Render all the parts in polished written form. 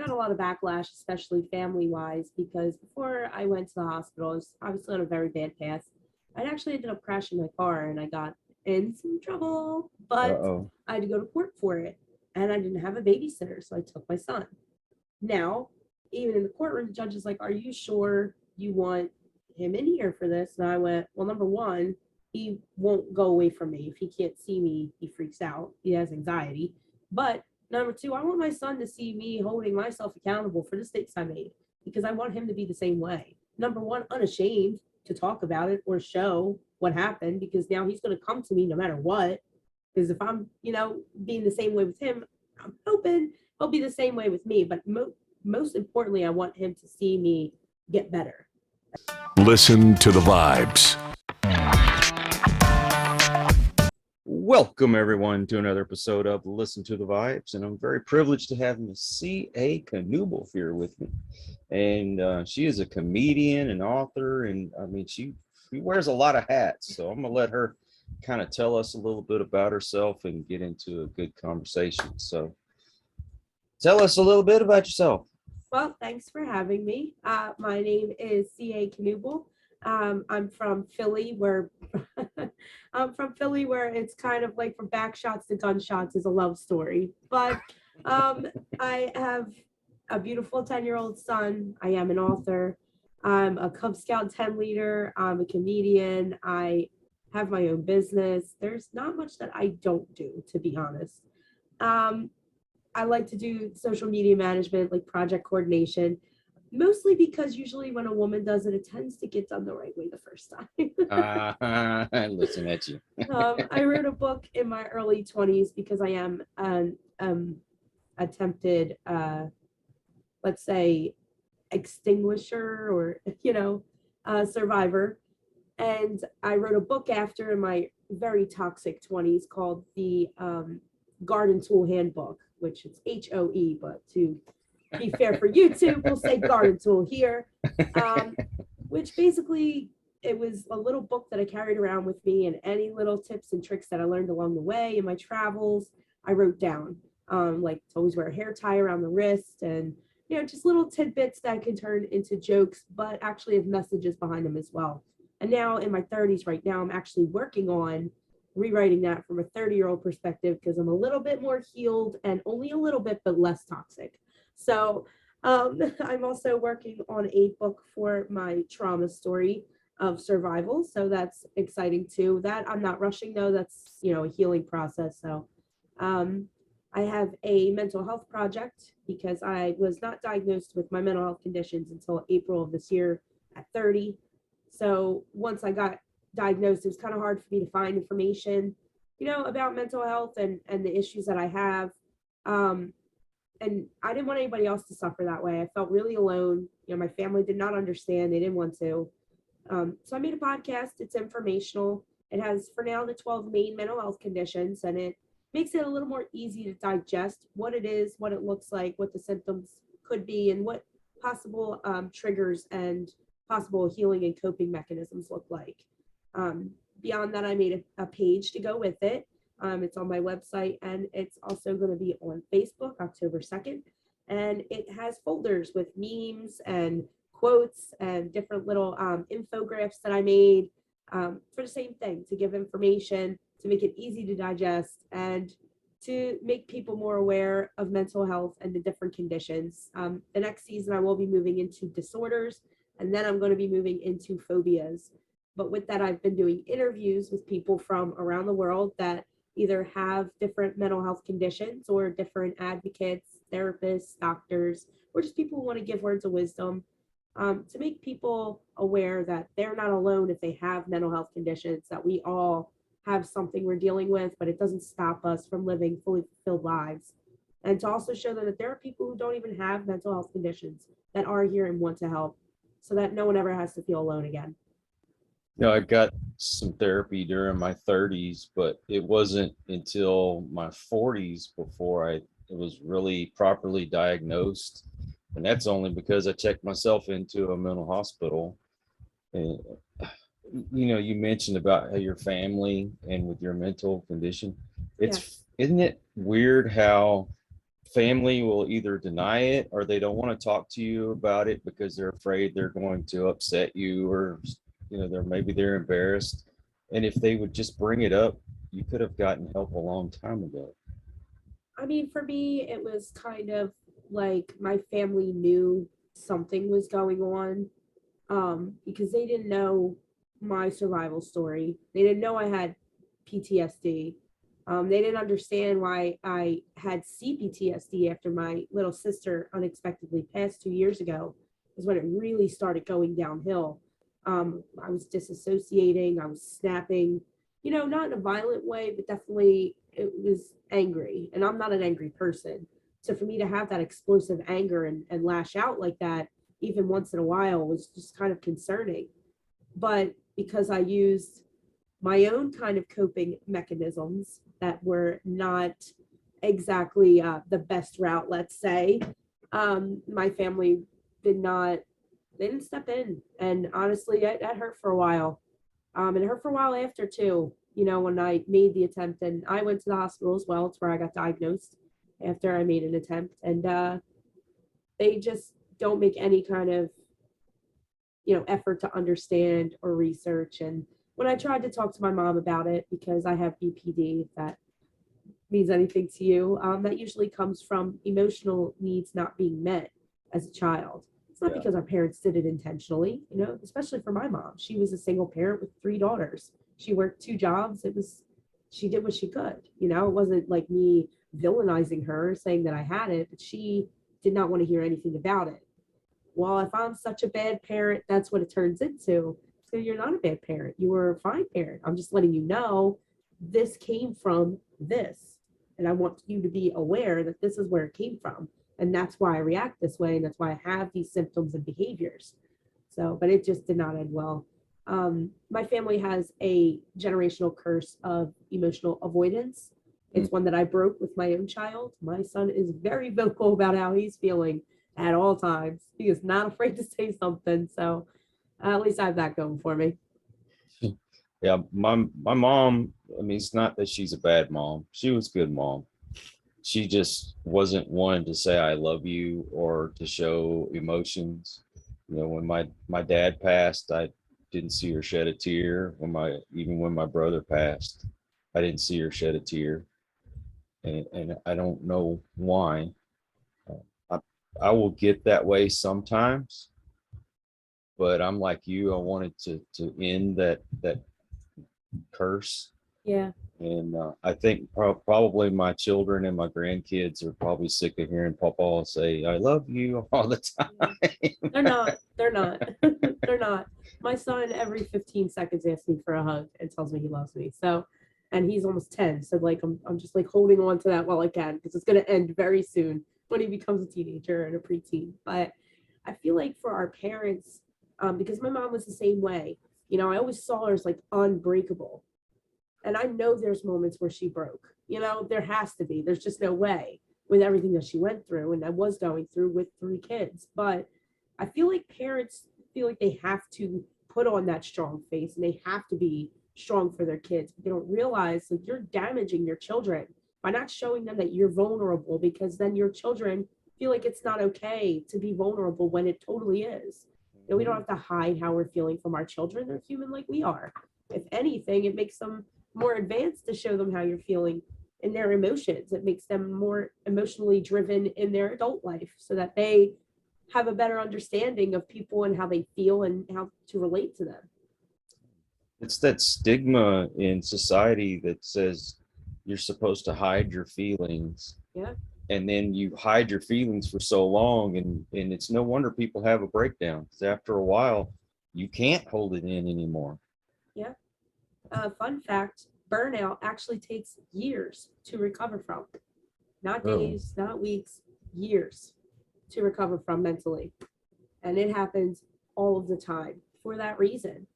got a lot of backlash, especially family-wise, because before I went to the hospital, I was obviously on a very bad path. I actually ended up crashing my car and I got in some trouble, but Uh-oh. I had to go to court for it. And I didn't have a babysitter, so I took my son. Now, even in the courtroom, the judge is like, "Are you sure you want him in here for this?" And I went, "Well, number one, he won't go away from me. If he can't see me, he freaks out. He has anxiety. But number two, I want my son to see me holding myself accountable for the mistakes I made because I want him to be the same way. Number one, unashamed to talk about it or show what happened because now he's going to come to me no matter what. Because if I'm, being the same way with him, I'm hoping he'll be the same way with me. But most importantly, I want him to see me get better." Listen to the vibes. Welcome, everyone, to another episode of Listen to the Vibes. And I'm very privileged to have Miss C.A. Knuble here with me. And she is a comedian and author. And I mean, she wears a lot of hats. So I'm going to let her kind of tell us a little bit about herself and get into a good conversation. So tell us a little bit about yourself. Well, thanks for having me. My name is C.A. Knuble. I'm from Philly, where it's kind of like from Backshots to Gunshots is a love story. But I have a beautiful 10-year-old son. I am an author. I'm a Cub Scout 10 leader. I'm a comedian. I have my own business. There's not much that I don't do, to be honest. I like to do social media management, like project coordination, mostly because usually when a woman does it, it tends to get done the right way the first time. Listen at you. I wrote a book in my early 20s because I am an attempted, let's say, extinguisher or, survivor. And I wrote a book after in my very toxic 20s called the Garden Tool Handbook, which is HOE, but to be fair for YouTube, we'll say Garden Tool here, which basically it was a little book that I carried around with me, and any little tips and tricks that I learned along the way in my travels, I wrote down, like to always wear a hair tie around the wrist and, just little tidbits that can turn into jokes, but actually have messages behind them as well. And now in my 30s right now, I'm actually working on rewriting that from a 30-year-old perspective because I'm a little bit more healed and only a little bit, but less toxic. So I'm also working on a book for my trauma story of survival. So that's exciting too. That I'm not rushing though. That's, a healing process. So I have a mental health project because I was not diagnosed with my mental health conditions until April of this year at 30. So once I got diagnosed, it was kind of hard for me to find information, about mental health and the issues that I have. And I didn't want anybody else to suffer that way. I felt really alone. My family did not understand. They didn't want to. So I made a podcast. It's informational. It has, for now, the 12 main mental health conditions, and it makes it a little more easy to digest what it is, what it looks like, what the symptoms could be, and what possible triggers and possible healing and coping mechanisms look like. Beyond that, I made a page to go with it. It's on my website, and it's also going to be on Facebook October 2nd. And it has folders with memes and quotes and different little infographics that I made for the same thing, to give information, to make it easy to digest, and to make people more aware of mental health and the different conditions. The next season, I will be moving into disorders, and then I'm going to be moving into phobias. But with that, I've been doing interviews with people from around the world that either have different mental health conditions or different advocates, therapists, doctors, or just people who want to give words of wisdom, to make people aware that they're not alone if they have mental health conditions, that we all have something we're dealing with, but it doesn't stop us from living fully fulfilled lives. And to also show them that there are people who don't even have mental health conditions that are here and want to help, so that no one ever has to feel alone again. I got some therapy during my 30s, but it wasn't until my 40s before I was really properly diagnosed. And that's only because I checked myself into a mental hospital. And, you mentioned about how your family and with your mental condition, isn't it weird how family will either deny it or they don't want to talk to you about it because they're afraid they're going to upset you, or they're embarrassed. And if they would just bring it up, you could have gotten help a long time ago. I mean, for me, it was kind of like my family knew something was going on, because they didn't know my survival story. They didn't know I had PTSD. They didn't understand why I had CPTSD after my little sister unexpectedly passed 2 years ago, is when it really started going downhill. I was disassociating, I was snapping, not in a violent way, but definitely it was angry. And I'm not an angry person. So for me to have that explosive anger and lash out like that, even once in a while, was just kind of concerning. But because I used my own kind of coping mechanisms that were not exactly the best route, let's say, my family they didn't step in. And honestly, that hurt for a while. It hurt for a while after too, when I made the attempt, and I went to the hospital as well. It's where I got diagnosed after I made an attempt. And they just don't make any kind of, effort to understand or research. And when I tried to talk to my mom about it, because I have BPD, if that means anything to you, that usually comes from emotional needs not being met as a child. It's not because our parents did it intentionally, especially for my mom. She was a single parent with 3 daughters. She worked 2 jobs. She did what she could, it wasn't like me villainizing her, saying that I had it, but she did not want to hear anything about it. Well, if I'm such a bad parent, that's what it turns into. So you're not a bad parent. You were a fine parent. I'm just letting you know this came from this. And I want you to be aware that this is where it came from. And that's why I react this way. And that's why I have these symptoms and behaviors. So, but it just did not end well. My family has a generational curse of emotional avoidance. It's one that I broke with my own child. My son is very vocal about how he's feeling at all times. He is not afraid to say something. So at least I have that going for me. Yeah, my mom, I mean, it's not that she's a bad mom. She was a good mom. She just wasn't one to say I love you or to show emotions. When my dad passed, I didn't see her shed a tear. Even when my brother passed, I didn't see her shed a tear. And I don't know why. I will get that way sometimes, but I'm like you. I wanted to end that curse. Yeah. And I think probably my children and my grandkids are probably sick of hearing Papa say, I love you all the time. They're not. They're not. My son every 15 seconds asks me for a hug and tells me he loves me. So, and he's almost 10. So like, I'm just like holding on to that while I can, because it's going to end very soon when he becomes a teenager and a preteen. But I feel like for our parents, because my mom was the same way, I always saw her as like unbreakable. And I know there's moments where she broke, there has to be, there's just no way with everything that she went through and I was going through with 3 kids. But I feel like parents feel like they have to put on that strong face and they have to be strong for their kids. But they don't realize that you're damaging your children by not showing them that you're vulnerable, because then your children feel like it's not okay to be vulnerable when it totally is. We don't have to hide how we're feeling from our children. They're human like we are. If anything, it makes them more advanced to show them how you're feeling in their emotions. It makes them more emotionally driven in their adult life so that they have a better understanding of people and how they feel and how to relate to them. It's that stigma in society that says you're supposed to hide your feelings. Yeah. And then you hide your feelings for so long, and it's no wonder people have a breakdown, because after a while you can't hold it in anymore. Yeah. Fun fact, burnout actually takes years to recover from. Not days, not weeks, years to recover from mentally. And it happens all of the time for that reason.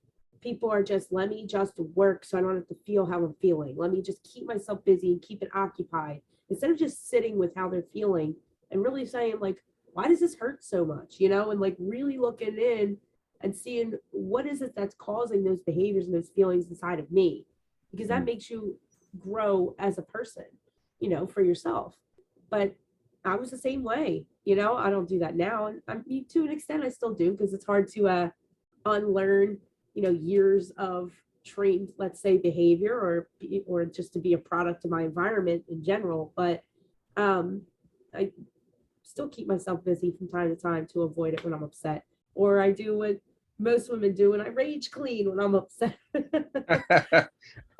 People are just, let me just work so I don't have to feel how I'm feeling. Let me just keep myself busy and keep it occupied, instead of just sitting with how they're feeling and really saying, like, why does this hurt so much? And like really looking in and seeing what is it that's causing those behaviors and those feelings inside of me, because that makes you grow as a person, for yourself. But I was the same way. I don't do that now. And I mean, to an extent, I still do because it's hard to unlearn, years of trained, let's say, behavior or just to be a product of my environment in general. But I still keep myself busy from time to time to avoid it when I'm upset. Or I do what most women do and I rage clean when I'm upset. Like,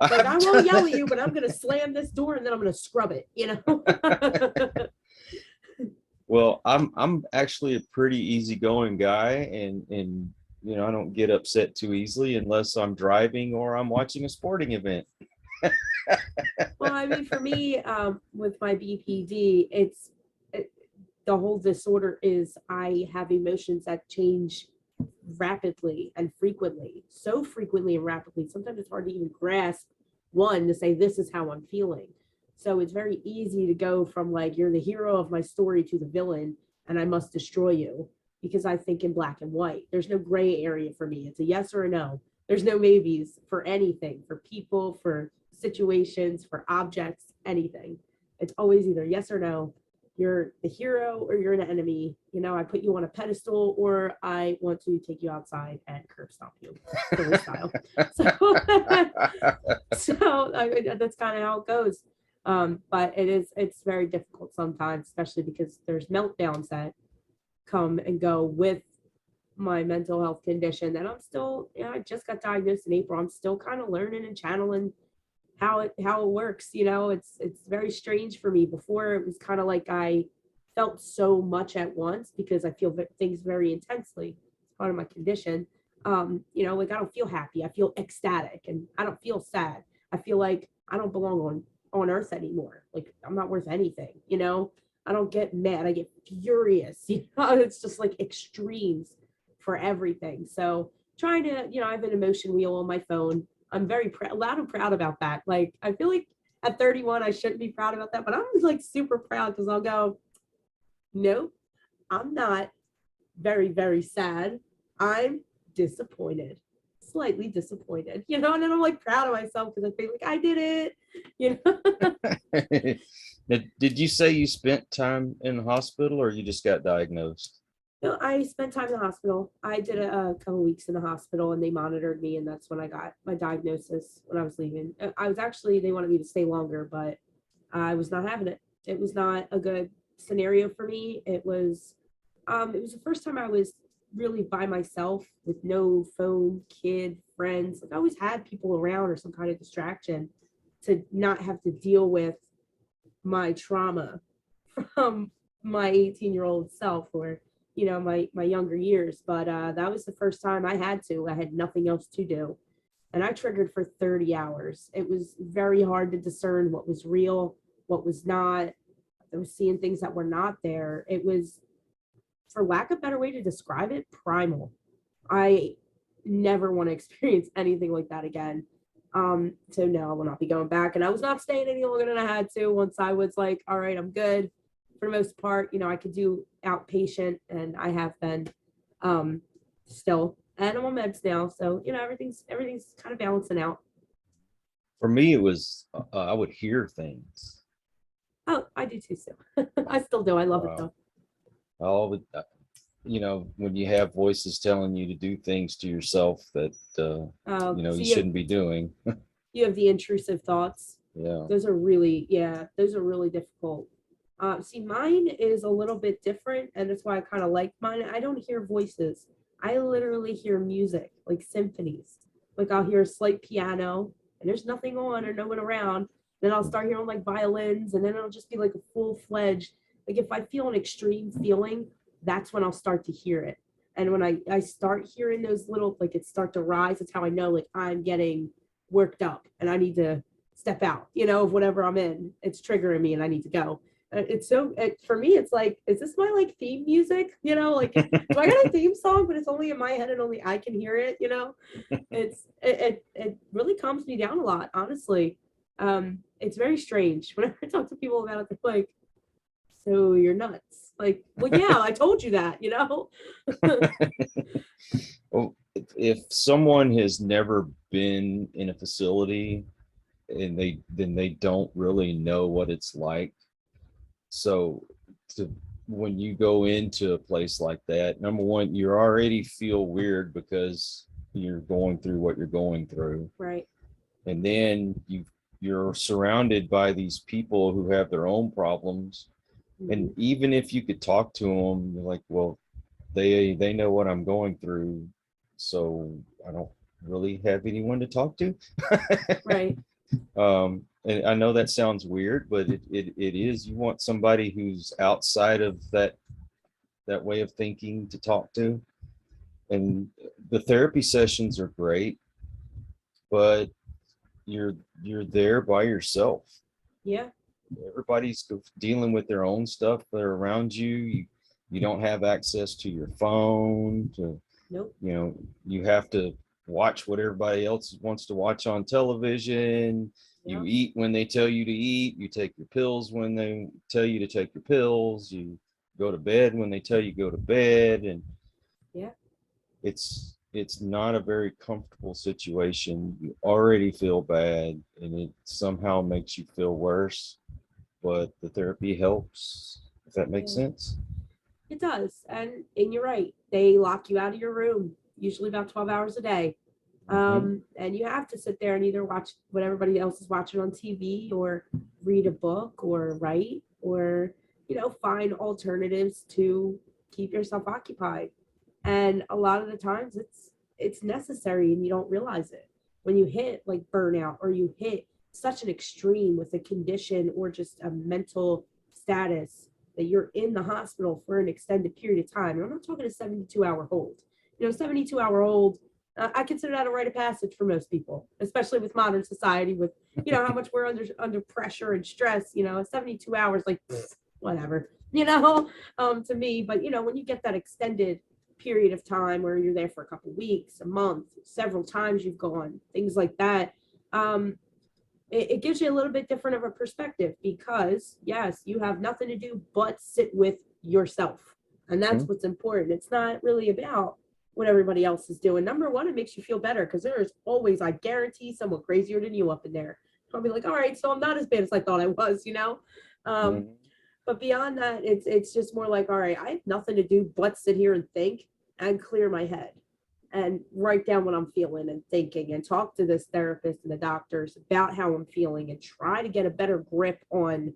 I won't yell at you, but I'm gonna slam this door and then I'm gonna scrub it, Well, I'm actually a pretty easygoing guy, and I don't get upset too easily unless I'm driving or I'm watching a sporting event. Well, I mean, for me, with my BPD, the whole disorder is I have emotions that change rapidly and frequently, so frequently and rapidly. Sometimes it's hard to even grasp one to say, this is how I'm feeling. So it's very easy to go from like, you're the hero of my story to the villain and I must destroy you, because I think in black and white. There's no gray area for me. It's a yes or a no. There's no maybes for anything, for people, for situations, for objects, anything. It's always either yes or no. You're the hero or you're an enemy. I put you on a pedestal or I want to take you outside and curb stomp you, Philly style. So that's kind of how it goes. But it's very difficult sometimes, especially because there's meltdowns that come and go with my mental health condition that I'm still, I just got diagnosed in April. I'm still kind of learning and channeling how it works. It's very strange for me. Before, it was kind of like I felt so much at once because I feel things very intensely. It's part of my condition. Like I don't feel happy. I feel ecstatic, and I don't feel sad. I feel like I don't belong on earth anymore. Like I'm not worth anything. I don't get mad. I get furious. It's just like extremes for everything. So trying to, I have an emotion wheel on my phone. I'm very loud and proud about that. Like, I feel like at 31, I shouldn't be proud about that, but I'm like super proud because I'll go, nope, I'm not very, very sad. I'm disappointed, slightly disappointed, and then I'm like proud of myself because I feel like I did it. Now, did you say you spent time in the hospital or you just got diagnosed? No, I spent time in the hospital. I did a couple of weeks in the hospital and they monitored me, and that's when I got my diagnosis when I was leaving. I was actually, they wanted me to stay longer, but I was not having it. It was not a good scenario for me. It was the first time I was really by myself with no phone, kid, friends. Like I always had people around or some kind of distraction to not have to deal with my trauma from my 18-year-old self or my younger years. But that was the first time I had nothing else to do, and I triggered for 30 hours. It was very hard to discern what was real, what was not. I was seeing things that were not there. It was, for lack of a better way to describe it, primal. I never want to experience anything like that again. So no, I will not be going back, and I was not staying any longer than I had to. Once I was like, all right, I'm good for the most part. I could do outpatient, and I have been still, and I'm on meds now, so everything's kind of balancing out. For me, it was I would hear things. Oh, I do too. So I still do. I love it though. All the, when you have voices telling you to do things to yourself that so you shouldn't be doing. You have the intrusive thoughts. Yeah. Those are really difficult. See, mine is a little bit different, and that's why I kind of like mine. I don't hear voices. I literally hear music, like symphonies. Like I'll hear a slight piano, and there's nothing on or no one around. Then I'll start hearing like violins, and then it'll just be like a full-fledged. Like if I feel an extreme feeling, that's when I'll start to hear it. And when I start hearing those little, like it start to rise, that's how I know like I'm getting worked up and I need to step out, of whatever I'm in. It's triggering me and I need to go. It's so, for me, it's like, is this my like theme music? Like, do I got a theme song, but it's only in my head and only I can hear it, it really calms me down a lot, honestly. It's very strange. Whenever I talk to people about it, they're like, so you're nuts. Like, well, yeah, I told you that, Well, if someone has never been in a facility and then they don't really know what it's like. So when you go into a place like that, number one, you already feel weird because you're going through what you're going through. Right. And then you're surrounded by these people who have their own problems. And even if you could talk to them, you're like, well, they know what I'm going through, so I don't really have anyone to talk to. Right. And I know that sounds weird, but it is. You want somebody who's outside of that way of thinking to talk to. And the therapy sessions are great, but you're there by yourself. Yeah. Everybody's dealing with their own stuff. They're around you. You don't have access to your phone. Nope. You have to watch what everybody else wants to watch on television. Yeah. You eat when they tell you to eat. You take your pills when they tell you to take your pills. You go to bed when they tell you go to bed. And yeah, it's not a very comfortable situation. You already feel bad, and it somehow makes you feel worse. But the therapy helps, if that makes sense. It does. And you're right. They lock you out of your room, usually about 12 hours a day. And you have to sit there and either watch what everybody else is watching on TV, or read a book, or write, or, find alternatives to keep yourself occupied. And a lot of the times it's necessary and you don't realize it. When you hit like burnout, or you hit such an extreme with a condition or just a mental status that you're in the hospital for an extended period of time. And I'm not talking a 72-hour hold. 72-hour hold, I consider that a rite of passage for most people, especially with modern society, with, how much we're under pressure and stress. 72 hours, like, whatever, to me. But, when you get that extended period of time where you're there for a couple of weeks, a month, several times you've gone, things like that, it gives you a little bit different of a perspective, because yes, you have nothing to do but sit with yourself. And that's what's important. It's not really about what everybody else is doing. Number one, it makes you feel better, because there is always, I guarantee, someone crazier than you up in there. I'll be like, all right, so I'm not as bad as I thought I was, But beyond that, it's just more like, all right, I have nothing to do but sit here and think and clear my head and write down what I'm feeling and thinking, and talk to this therapist and the doctors about how I'm feeling, and try to get a better grip on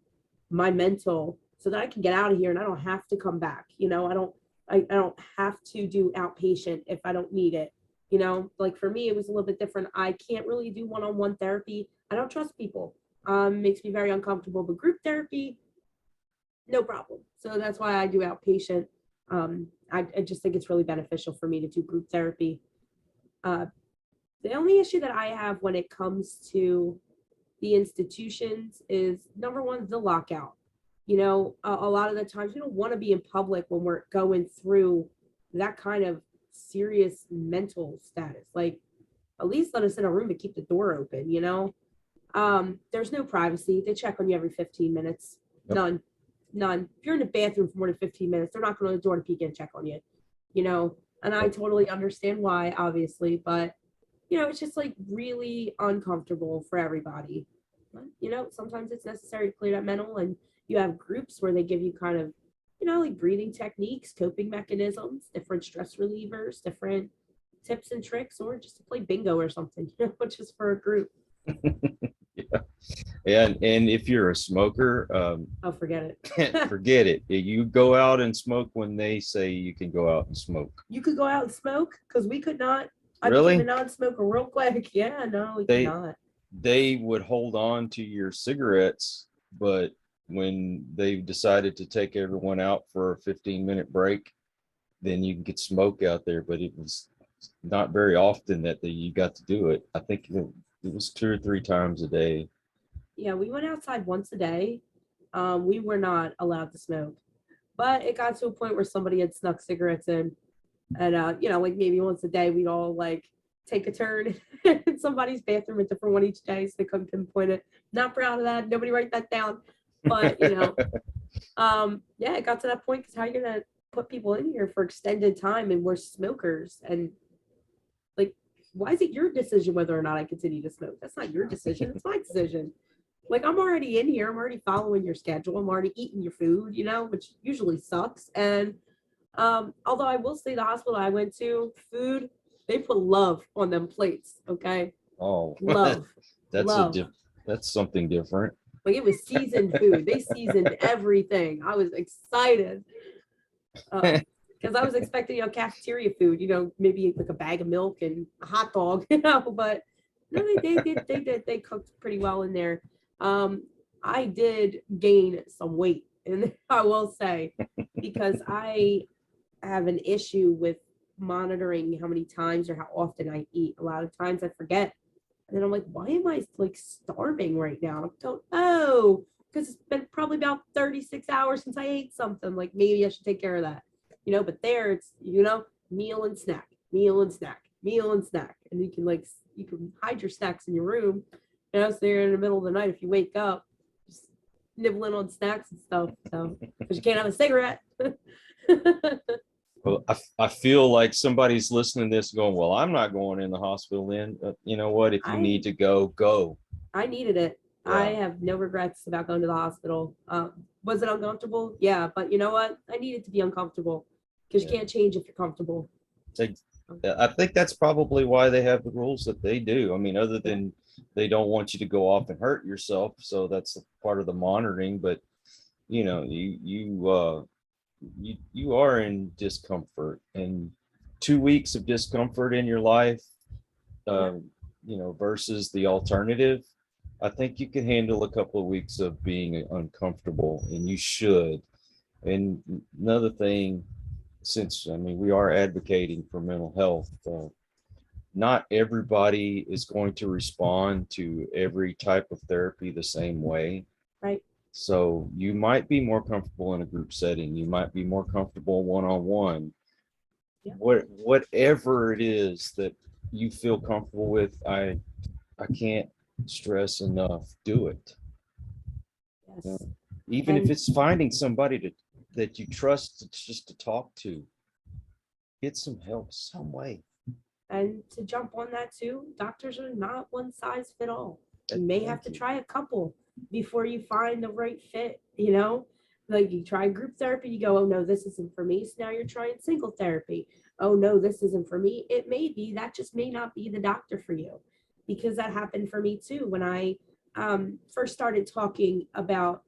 my mental, so that I can get out of here and I don't have to come back. I don't have to do outpatient if I don't need it. Like for me, it was a little bit different. I can't really do one-on-one therapy. I don't trust people. Makes me very uncomfortable. But group therapy, no problem. So that's why I do outpatient. I just think it's really beneficial for me to do group therapy. The only issue that I have when it comes to the institutions is, number one, the lockout. A lot of the times we don't want to be in public when we're going through that kind of serious mental status. Like, at least let us in a room and keep the door open, There's no privacy. They check on you every 15 minutes. Yep. None. If you're in the bathroom for more than 15 minutes, they're not going to the door to peek in and check on you, and I totally understand why, obviously, but, it's just like really uncomfortable for everybody. But, sometimes it's necessary to clear that mental, and you have groups where they give you kind of, like breathing techniques, coping mechanisms, different stress relievers, different tips and tricks, or just to play bingo or something, just for a group. Yeah, and if you're a smoker, forget it. Forget it. You go out and smoke when they say you can go out and smoke. You could go out and smoke, because we could not. Really? I became a non-smoker real quick. Yeah, no, we could not. They would hold on to your cigarettes, but when they decided to take everyone out for a 15-minute break, then you could smoke out there. But it was not very often that you got to do it. I think it was 2 or 3 times a day. Yeah, we went outside once a day. We were not allowed to smoke, but it got to a point where somebody had snuck cigarettes in, and like maybe once a day we'd all like take a turn in somebody's bathroom, a different one each day, so they couldn't pinpoint it. Not proud of that. Nobody write that down. But yeah, it got to that point, because how are you gonna put people in here for extended time, and we're smokers, and like, why is it your decision whether or not I continue to smoke? That's not your decision. It's my decision. Like I'm already in here. I'm already following your schedule. I'm already eating your food, which usually sucks. And although I will say the hospital I went to, food, they put love on them plates. Okay. Oh, Love. that's Love. that's something different. Like it was seasoned food. They seasoned everything. I was excited. Because I was expecting, cafeteria food, maybe like a bag of milk and a hot dog, but no, they cooked pretty well in there. I did gain some weight, and I will say, because I have an issue with monitoring how many times or how often I eat. A lot of times I forget. And then I'm like, why am I like starving right now? I don't know. Because it's been probably about 36 hours since I ate something. Like maybe I should take care of that. But there it's, meal and snack, meal and snack, meal and snack. And you can hide your snacks in your room. So you're in the middle of the night if you wake up, just nibbling on snacks and stuff. So because you can't have a cigarette. Well, I feel like somebody's listening to this going, well, I'm not going in the hospital then. You know what? If you need to go, go. I needed it. Yeah. I have no regrets about going to the hospital. Was it uncomfortable? Yeah, but you know what? I needed to be uncomfortable because you can't change if you're comfortable. I think that's probably why they have the rules that they do. I mean, other than they don't want you to go off and hurt yourself. So that's part of the monitoring. But, you are in discomfort, and 2 weeks of discomfort in your life, versus the alternative. I think you can handle a couple of weeks of being uncomfortable, and you should. And another thing, since we are advocating for mental health, not everybody is going to respond to every type of therapy the same way. Right. So you might be more comfortable in a group setting. You might be more comfortable one-on-one. Yeah. Whatever it is that you feel comfortable with, I can't stress enough, do it. Yes. Even if it's finding somebody that you trust just to talk to, get some help some way. And to jump on that too, doctors are not one size fit all. You may have to try a couple before you find the right fit, like you try group therapy, you go, oh no, this isn't for me. So now you're trying single therapy. Oh no, this isn't for me. It may be, that just may not be the doctor for you, because that happened for me too. When I first started talking about,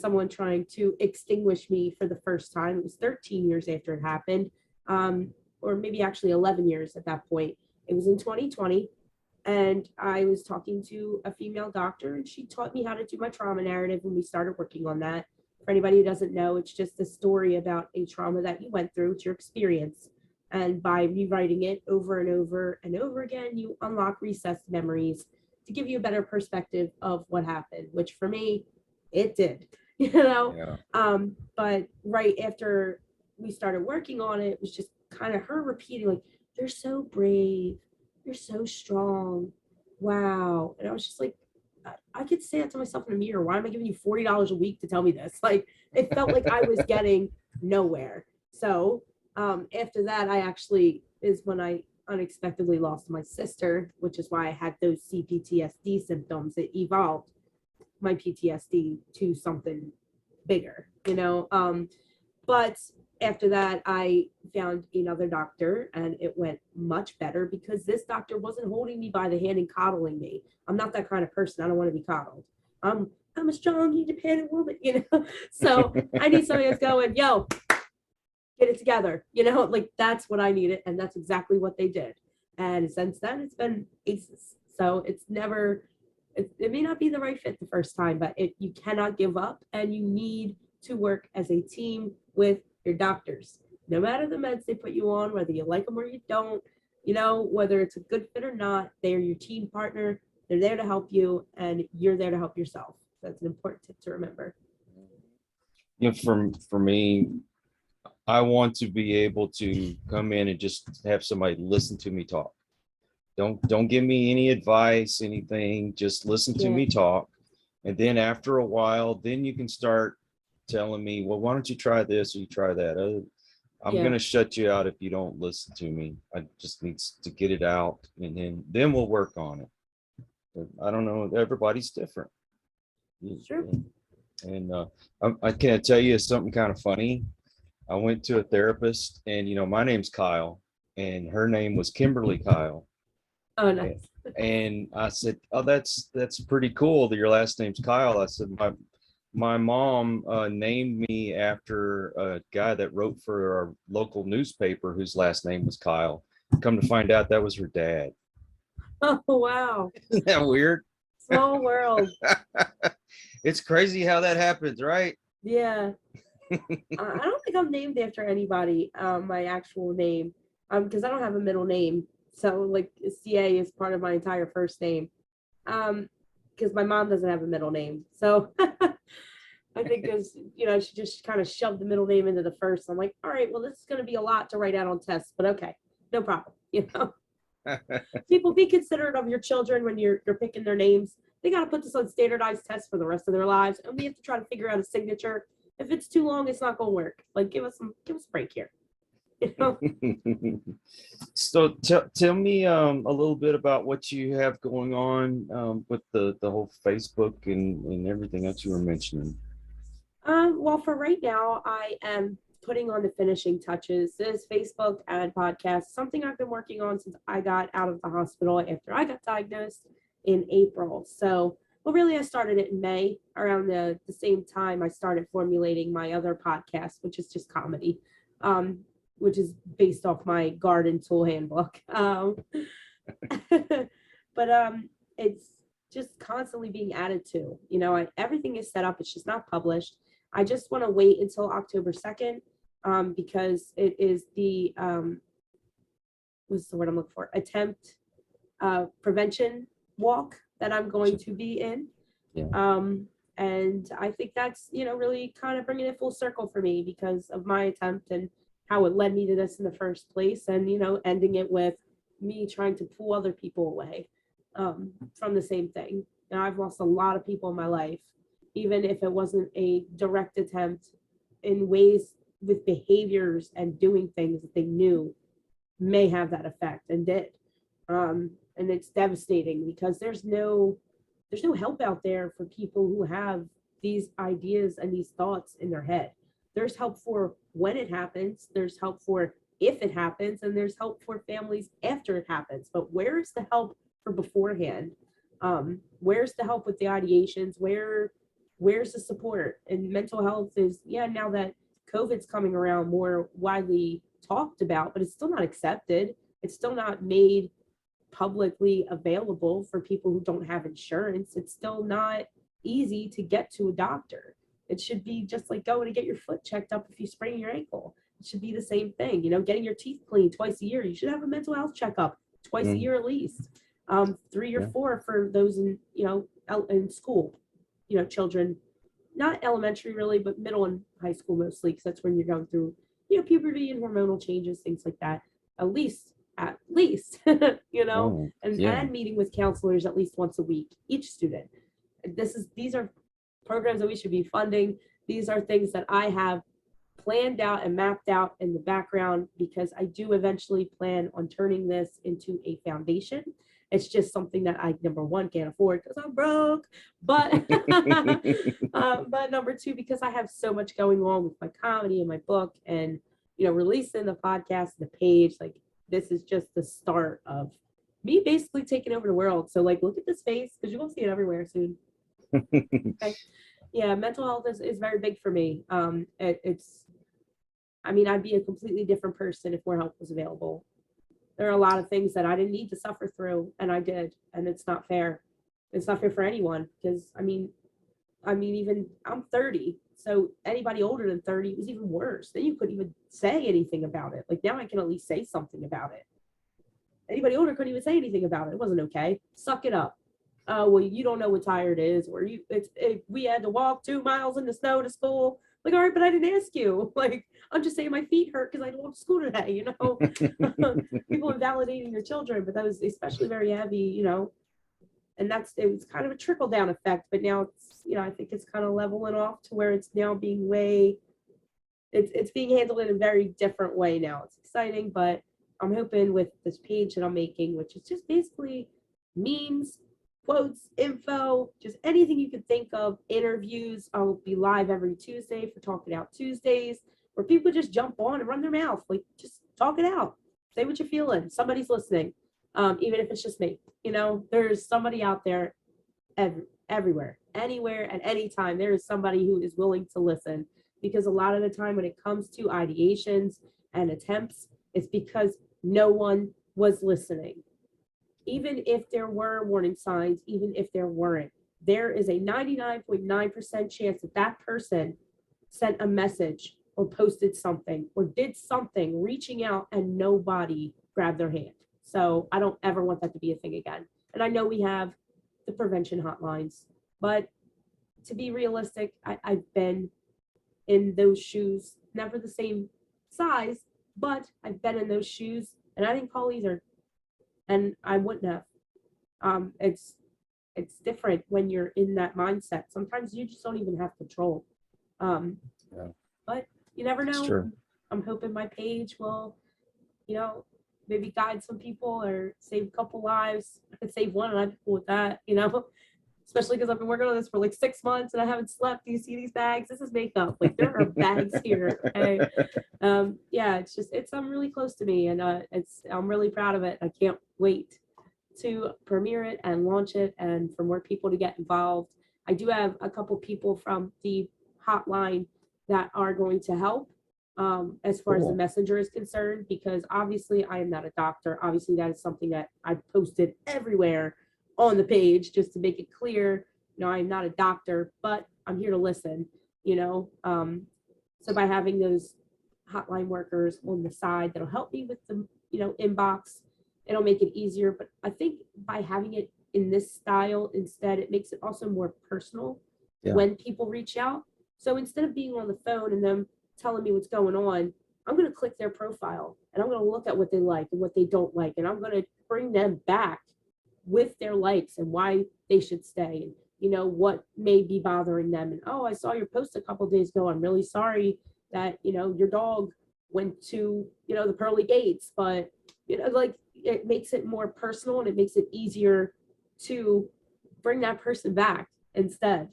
someone trying to extinguish me for the first time, it was 13 years after it happened, or maybe actually 11 years at that point. It was in 2020. And I was talking to a female doctor, and she taught me how to do my trauma narrative, and we started working on that. For anybody who doesn't know, it's just a story about a trauma that you went through. It's your experience. And by rewriting it over and over and over again, you unlock recessed memories to give you a better perspective of what happened, which for me, it did, Yeah. But right after we started working on it, it was just kind of her repeating, like, you're so brave. You're so strong. Wow. And I was just like, I could say that to myself in a mirror. Why am I giving you $40 a week to tell me this? Like, it felt like I was getting nowhere. So after that, is when I unexpectedly lost my sister, which is why I had those CPTSD symptoms. It evolved my PTSD to something bigger, but after that, I found another doctor, and it went much better because this doctor wasn't holding me by the hand and coddling me. I'm not that kind of person. I don't want to be coddled. I'm a strong, independent woman, So I need somebody that's going, yo, get it together, like that's what I needed, and that's exactly what they did. And since then, it's been aces. So it's never, it may not be the right fit the first time, but you cannot give up, and you need to work as a team with your doctors, no matter the meds they put you on, whether you like them or you don't, whether it's a good fit or not, they're your team partner. They're there to help you, and you're there to help yourself. That's an important tip to remember. For me, I want to be able to come in and just have somebody listen to me talk. Don't give me any advice, anything, just listen to me talk. And then after a while, then you can start telling me, well, why don't you try this or you try that? I'm going to shut you out if you don't listen to me. I just need to get it out, and then we'll work on it. But I don't know. Everybody's different. Sure. And I can tell you something kind of funny. I went to a therapist, and my name's Kyle, and her name was Kimberly Kyle. Oh, nice. And I said, "Oh, that's pretty cool that your last name's Kyle." I said, My mom named me after a guy that wrote for our local newspaper whose last name was Kyle. Come to find out, that was her dad. Oh, wow. Isn't that weird? Small world. It's crazy how that happens, right? Yeah. I don't think I'm named after anybody, my actual name, because I don't have a middle name. So like CA is part of my entire first name, because my mom doesn't have a middle name. So I think because, she just kind of shoved the middle name into the first. I'm like, all right, well, this is going to be a lot to write out on tests, but okay, no problem. People, be considerate of your children when you're picking their names. They got to put this on standardized tests for the rest of their lives, and we have to try to figure out a signature. If it's too long, it's not going to work. Like, give us a break here. So tell me a little bit about what you have going on with the whole Facebook and everything else you were mentioning. Well, for right now, I am putting on the finishing touches. This Facebook and podcast, something I've been working on since I got out of the hospital after I got diagnosed in April. So, well, really, I started it in May, around the same time I started formulating my other podcast, which is just comedy, which is based off my garden tool handbook. But it's just constantly being added to. Everything is set up. It's just not published. I just want to wait until October 2nd because it is the, what's the word I'm looking for? Attempt prevention walk that I'm going to be in. Yeah. And I think that's, really kind of bringing it full circle for me because of my attempt and how it led me to this in the first place. And, ending it with me trying to pull other people away from the same thing. Now, I've lost a lot of people in my life, even if it wasn't a direct attempt, in ways with behaviors and doing things that they knew may have that effect and did. And it's devastating because there's no help out there for people who have these ideas and these thoughts in their head. There's help for when it happens, there's help for if it happens, and there's help for families after it happens. But where's the help for beforehand? Where's the help with the ideations? Where's the support? And mental health is, now that COVID's coming around, more widely talked about, but it's still not accepted. It's still not made publicly available for people who don't have insurance. It's still not easy to get to a doctor. It should be just like going to get your foot checked up if you sprain your ankle. It should be the same thing. Getting your teeth cleaned twice a year. You should have a mental health checkup twice a year at least. 3 or 4 for those in school. Children, not elementary really, but middle and high school mostly, because that's when you're going through puberty and hormonal changes, things like that. At least, Oh, and meeting with counselors at least once a week, each student. These are programs that we should be funding. These are things that I have planned out and mapped out in the background because I do eventually plan on turning this into a foundation. It's just something that I, number one, can't afford because I'm broke, but but number two, because I have so much going on with my comedy and my book and, releasing the podcast, the page, like this is just the start of me basically taking over the world. So like, look at this face because you're going to see it everywhere soon. Okay. Yeah, mental health is very big for me. I'd be a completely different person if more help was available. There are a lot of things that I didn't need to suffer through, and I did, and it's not fair. It's not fair for anyone because even I'm 30, so anybody older than 30 was even worse. Then you couldn't even say anything about it. Like now I can at least say something about it. Anybody older couldn't even say anything about it. It wasn't okay. Suck it up. Well, you don't know what tired is, or we had to walk 2 miles in the snow to school. Like, all right, but I didn't ask you. Like, I'm just saying my feet hurt because I didn't walk to school today, People invalidating your children, but that was especially very heavy, and it was kind of a trickle down effect, but now it's, I think it's kind of leveling off to where it's now being it's being handled in a very different way now. It's exciting, but I'm hoping with this page that I'm making, which is just basically memes quotes, info, just anything you could think of, interviews. I'll be live every Tuesday for Talking Out Tuesdays, where people just jump on and run their mouth, like just talk it out, say what you're feeling. Somebody's listening, even if it's just me. There's somebody out there everywhere, anywhere, at any time. There is somebody who is willing to listen, because a lot of the time when it comes to ideations and attempts, it's because no one was listening. Even if there were warning signs, even if there weren't, there is a 99.9% chance that that person sent a message or posted something or did something reaching out and nobody grabbed their hand. So I don't ever want that to be a thing again. And I know we have the prevention hotlines, but to be realistic, I've been in those shoes, never the same size, but I've been in those shoes and I didn't call either. And I wouldn't have. It's different when you're in that mindset. Sometimes you just don't even have control. Yeah. But you never It's know. true. I'm hoping my page will, maybe guide some people or save a couple lives. I could save one and I'd be cool with that, especially because I've been working on this for like 6 months and I haven't slept. Do you see these bags? This is makeup. Like there are bags here. Okay. Yeah, it's really close to me, and I'm really proud of it. I can't wait to premiere it and launch it, and for more people to get involved. I do have a couple people from the hotline that are going to help, as far as the Cool. messenger is concerned, because obviously I am not a doctor. Obviously that is something that I posted everywhere on the page, just to make it clear, I'm not a doctor, but I'm here to listen, so by having those hotline workers on the side that'll help me with the inbox, it'll make it easier. But I think by having it in this style instead, it makes it also more personal. Yeah. When people reach out. So instead of being on the phone and them telling me what's going on, I'm going to click their profile and I'm going to look at what they like and what they don't like, and I'm going to bring them back with their likes and why they should stay, and what may be bothering them. And oh, I saw your post a couple days ago, I'm really sorry that your dog went to the pearly gates, but like it makes it more personal and it makes it easier to bring that person back instead.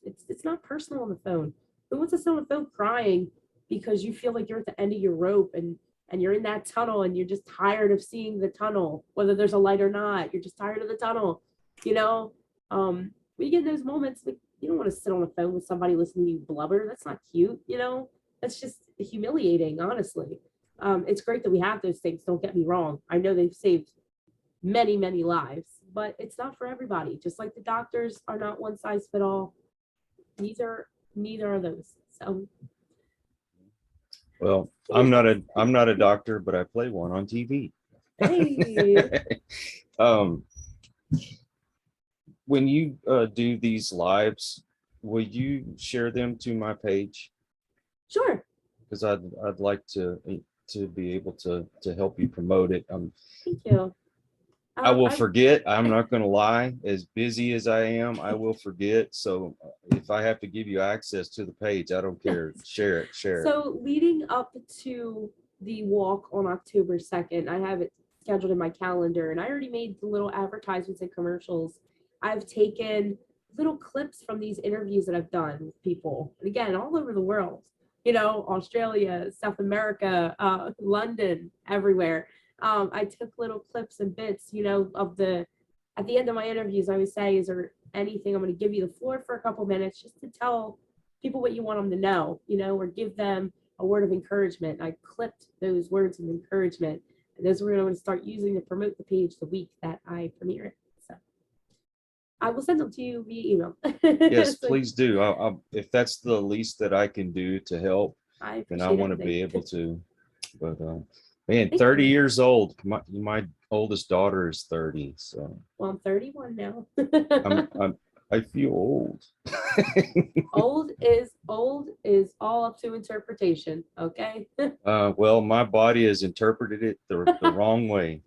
It's not personal on the phone. Who wants to sit on the phone crying because you feel like you're at the end of your rope and you're in that tunnel and you're just tired of seeing the tunnel, whether there's a light or not. You're just tired of the tunnel. When you get in those moments, like you don't want to sit on the phone with somebody listening to you blubber. That's not cute. That's just humiliating, honestly. It's great that we have those things. Don't get me wrong. I know they've saved many, many lives, but it's not for everybody. Just like the doctors are not one size fit all. Neither are those. So Well, I'm not a doctor, but I play one on TV. hey. When you do these lives, will you share them to my page? Sure. Because I'd like to be able to help you promote it. Thank you. I will forget. I'm not going to lie. As busy as I am, I will forget. So if I have to give you access to the page, I don't care. Share it. So leading up to the walk on October 2nd, I have it scheduled in my calendar, and I already made the little advertisements and commercials. I've taken little clips from these interviews that I've done with people, and again, all over the world, Australia, South America, London, everywhere. I took little clips and bits, at the end of my interviews, I always say, is there anything, I'm going to give you the floor for a couple minutes just to tell people what you want them to know, or give them a word of encouragement. I clipped those words of encouragement, and those we're going to start using to promote the page the week that I premiere it. So I will send them to you via email. Yes, So please do. If that's the least that I can do to help, then I want to be everything. able to. But man, Thank 30 you. years old. My oldest daughter is 30, so Well, I'm 31 now. I feel old. Old is all up to interpretation. Okay. Well, my body has interpreted it the wrong way.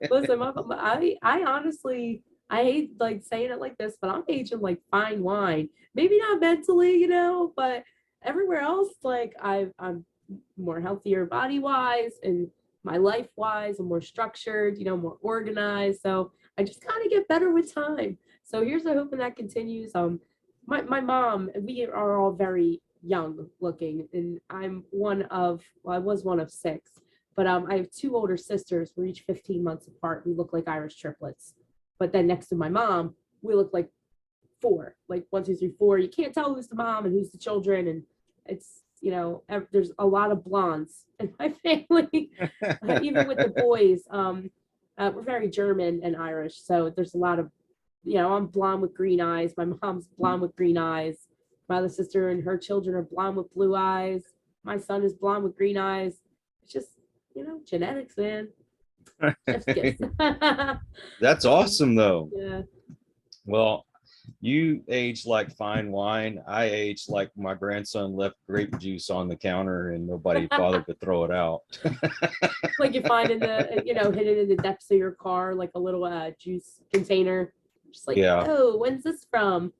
Listen, I honestly, I hate like saying it like this, but I'm aging like fine wine. Maybe not mentally, but everywhere else, like I'm more healthier body wise and my life wise. I'm more structured, more organized. So I just kind of get better with time. So here's the hoping that continues. My mom, we are all very young looking, and I was one of six, but I have two older sisters. We're each 15 months apart. We look like Irish triplets. But then next to my mom, we look like four, like 1, 2, 3, 4. You can't tell who's the mom and who's the children, and it's there's a lot of blondes in my family. Even with the boys, we're very German and Irish, so there's a lot of, I'm blonde with green eyes. My mom's blonde with green eyes. My other sister and her children are blonde with blue eyes. My son is blonde with green eyes. It's just, genetics, man. That's awesome, though. Yeah. Well, you age like fine wine. I age like my grandson left grape juice on the counter and nobody bothered to throw it out. Like you find in the, hidden in the depths of your car, like a little juice container. Just like, Yeah. Oh, when's this from?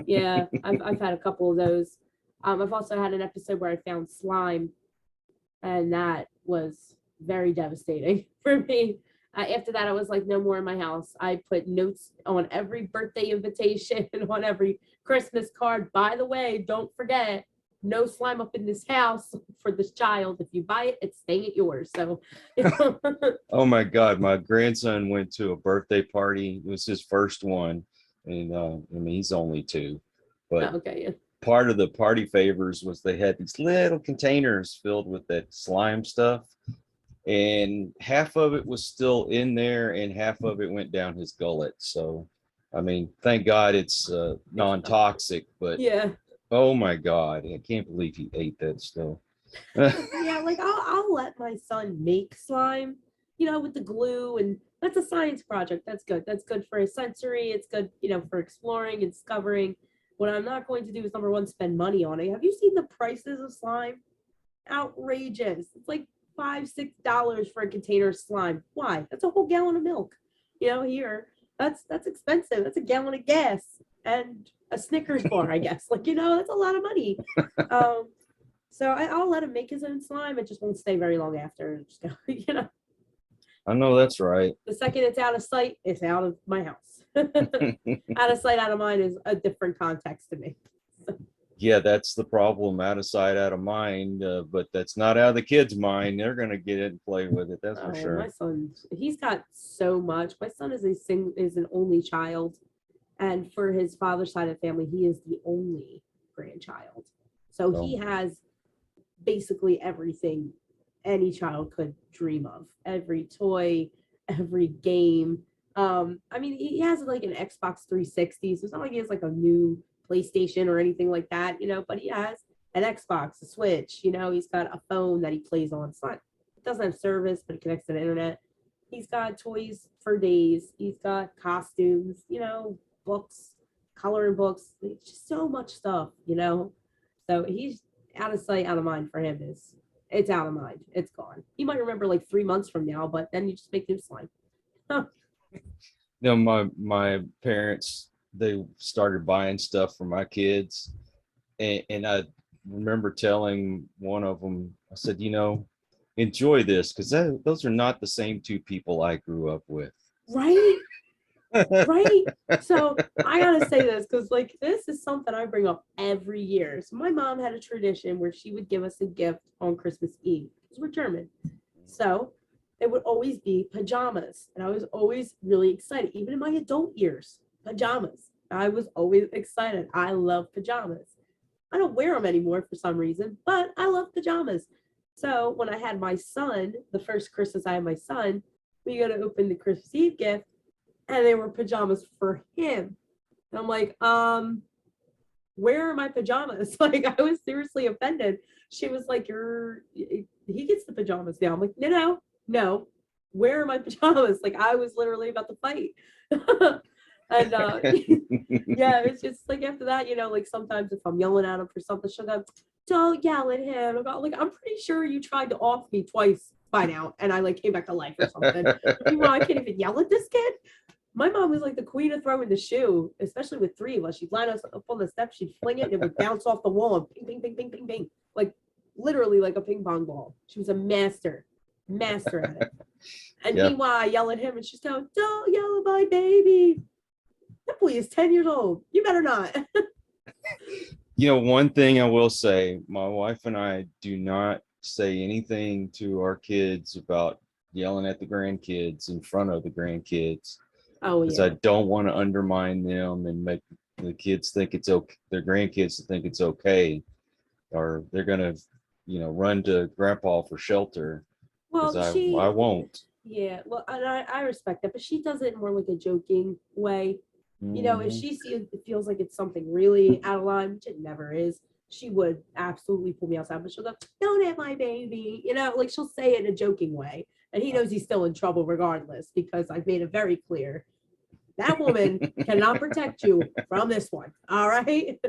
Yeah, I've had a couple of those. I've also had an episode where I found slime, and that was very devastating for me. After that, I was like, no more in my house. I put notes on every birthday invitation and on every Christmas card. By the way, don't forget, no slime up in this house for this child. If you buy it, it's staying at yours. So, Oh my God, my grandson went to a birthday party. It was his first one, and he's only 2, but okay. Yeah. part of the party favors was they had these little containers filled with that slime stuff. And half of it was still in there and half of it went down his gullet. So, I mean, thank God it's non-toxic, but Yeah. oh my God, I can't believe he ate that stuff. Yeah, like I'll let my son make slime, with the glue, and that's a science project. That's good. That's good for his sensory. It's good, for exploring and discovering. What I'm not going to do is, number one, spend money on it. Have you seen the prices of slime? Outrageous. It's like $5-6 for a container of slime. Why? That's a whole gallon of milk. Here, that's expensive. That's a gallon of gas and a Snickers bar, I guess. Like, that's a lot of money. So I'll let him make his own slime. It just won't stay very long after. Just go, I know that's right. The second it's out of sight, it's out of my house. Out of sight, out of mind is a different context to me. Yeah, that's the problem. Out of sight, out of mind. But that's not out of the kid's mind. They're gonna get it and play with it. That's for sure. My son, he's got so much. My son is an only child, and for his father's side of the family, he is the only grandchild. So he has basically everything any child could dream of. Every toy, every game. I mean, he has like an Xbox 360, so it's not like he has like a new PlayStation or anything like that, but he has an Xbox, a Switch, he's got a phone that he plays on. It doesn't have service, but it connects to the internet. He's got toys for days. He's got costumes, books, coloring books, just so much stuff, So he's out of sight, out of mind for him. It's out of mind. It's gone. He might remember like 3 months from now, but then you just make new slime. My parents, they started buying stuff for my kids, and I remember telling one of them, I said, enjoy this, because those are not the same 2 people I grew up with. Right. Right. So I gotta say this, because like this is something I bring up every year. So my mom had a tradition where she would give us a gift on Christmas Eve, because we're German. So it would always be pajamas, and I was always really excited. Even in my adult years, pajamas, I was always excited. I love pajamas. I don't wear them anymore for some reason, but I love pajamas. So when I had my son, the first Christmas I had my son, we got to open the Christmas Eve gift, and they were pajamas for him. And I'm like, where are my pajamas? Like, I was seriously offended. She was like, he gets the pajamas now. I'm like, no, where are my pajamas? Like, I was literally about to fight. And yeah, it's just like after that, like sometimes if I'm yelling at him for something, she'll go, don't yell at him. I'm pretty sure you tried to off me twice by now, and I like came back to life or something. Meanwhile, I can't even yell at this kid. My mom was like the queen of throwing the shoe, especially with 3 of us. She'd line us up on the steps, she'd fling it, and it would bounce off the wall and ping, ping, ping, ping, ping, ping. Like literally like a ping pong ball. She was a master master at it. And Yep. meanwhile, I yell at him, and she's going, "Don't yell at my baby. That boy is 10 years old. You better not." One thing I will say, my wife and I do not say anything to our kids about yelling at the grandkids in front of the grandkids, Oh because yeah. I don't want to undermine them and make the kids think it's okay, their grandkids to think it's okay, or they're gonna, run to grandpa for shelter. Well, Because I won't. yeah, well, and I respect that, but she does it more like a joking way. If Mhm. she feels like it's something really out of line, which it never is, she would absolutely pull me outside, but she'll go, "Don't hit my baby," like she'll say it in a joking way. And he knows he's still in trouble regardless, because I've made it very clear that woman cannot protect you from this one. All right.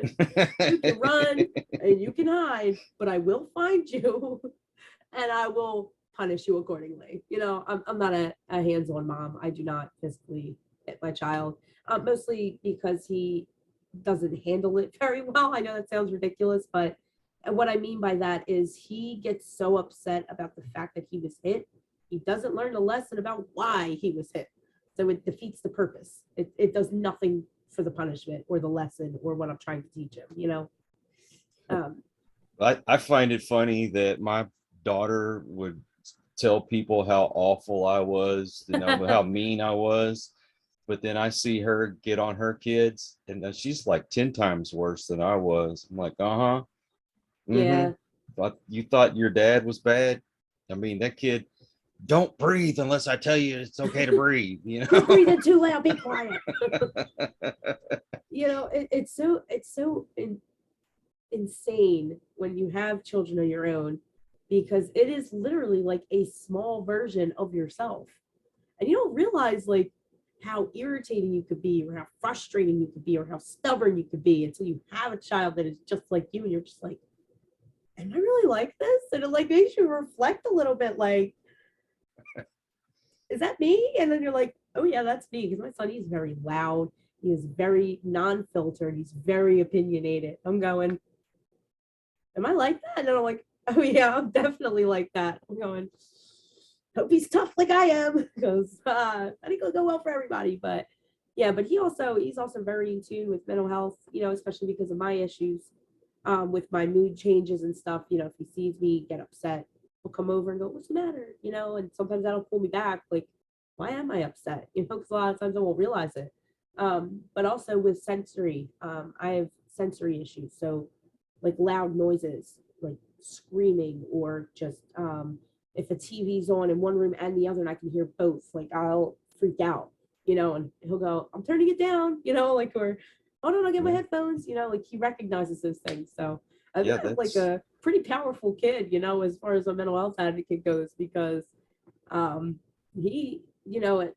You can run and you can hide, but I will find you and I will punish you accordingly. I'm not a hands-on mom. I do not physically hit my child, mostly because he doesn't handle it very well. I know that sounds ridiculous, but what I mean by that is he gets so upset about the fact that he was hit. He doesn't learn the lesson about why he was hit. So it defeats the purpose. It does nothing for the punishment or the lesson or what I'm trying to teach him. I find it funny that my daughter would tell people how awful I was, how mean I was. But then I see her get on her kids, and then she's like 10 times worse than I was. I'm like, uh-huh. Yeah. You thought your dad was bad? I mean, that kid, don't breathe unless I tell you it's okay to breathe. You're breathing too loud. Be quiet. It's so insane when you have children of your own, because it is literally like a small version of yourself, and you don't realize like how irritating you could be, or how frustrating you could be, or how stubborn you could be, until you have a child that is just like you, and you're just like, am I really like this? And it like makes you reflect a little bit, like, is that me? And then you're like, oh yeah, that's me. Because my son, he's very loud, he is very non-filtered, he's very opinionated. I'm going, am I like that? And then I'm like, oh yeah, I'm definitely like that. I'm going, hope he's tough like I am, because I think it'll go well for everybody. But yeah, but he's also very in tune with mental health, especially because of my issues, with my mood changes and stuff. If he sees me get upset, he'll come over and go, "What's the matter?" And sometimes that'll pull me back, like, why am I upset? Because a lot of times I won't realize it. But also with sensory, I have sensory issues, so like loud noises, like screaming, or just if a TV's on in one room and the other and I can hear both, like I'll freak out, and he'll go, "I'm turning it down," like, or, "Oh no, I'll get my headphones," like he recognizes those things. So I think I'm like a pretty powerful kid, as far as a mental health advocate goes, because he,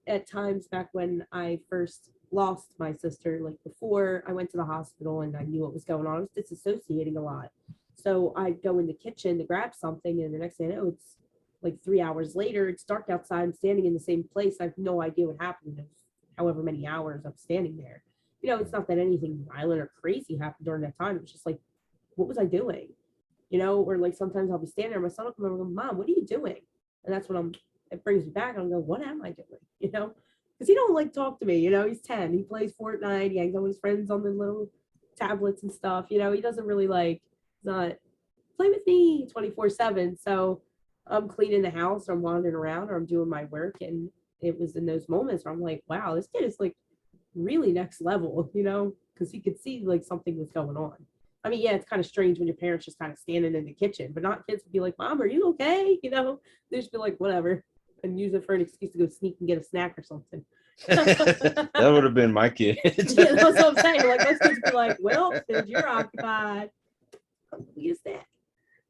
at times back when I first lost my sister, like before I went to the hospital and I knew what was going on, I was disassociating a lot. So I'd go in the kitchen to grab something, and the next thing I know, it's like 3 hours later, it's dark outside, I'm standing in the same place. I have no idea what happened. However many hours I'm standing there. It's not that anything violent or crazy happened during that time. It was just like, what was I doing? Or like sometimes I'll be standing there, my son will come over and go, "Mom, what are you doing?" And that's when it brings me back. I'm going, what am I doing? Because he don't like talk to me. He's 10. He plays Fortnite. He hangs out with his friends on the little tablets and stuff. He doesn't really he's not play with me 24/7. So I'm cleaning the house, or I'm wandering around, or I'm doing my work. And it was in those moments where I'm like, wow, this kid is like really next level, because he could see like something was going on. I mean, yeah, it's kind of strange when your parents just kind of standing in the kitchen, but not kids would be like, "Mom, are you okay?" They just be like, whatever, and use it for an excuse to go sneak and get a snack or something. That would have been my kid. Yeah, that's what I'm saying. Like, those kids be like, "Well, since you're occupied, I'll get a snack."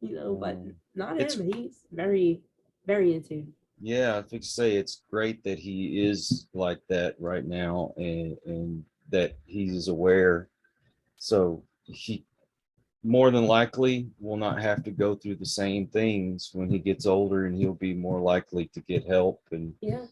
But not him. He's very, very in tune. Yeah, I think to say it's great that he is like that right now, and that he's aware. So he more than likely will not have to go through the same things when he gets older, and he'll be more likely to get help. And yeah,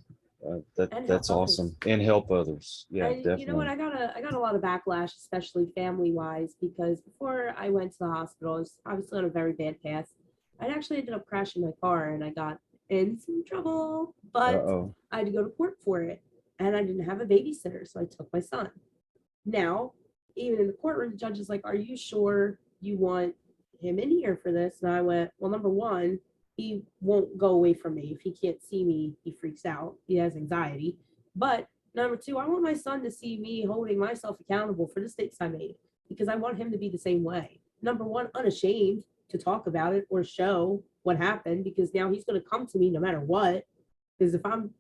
that's awesome. And help others. Yeah, and definitely. you know what? I got a lot of backlash, especially family wise, because before I went to the hospital, I was obviously on a very bad path. I actually ended up crashing my car, and I got in some trouble, but Uh-oh. I had to go to court for it. And I didn't have a babysitter, so I took my son. Now, even in the courtroom, the judge is like, are you sure you want him in here for this? And I went, well, number one, he won't go away from me. If he can't see me, he freaks out. He has anxiety. But number two, I want my son to see me holding myself accountable for the mistakes I made because I want him to be the same way. Number one, unashamed to talk about it or show what happened because now he's going to come to me no matter what. Because if I'm,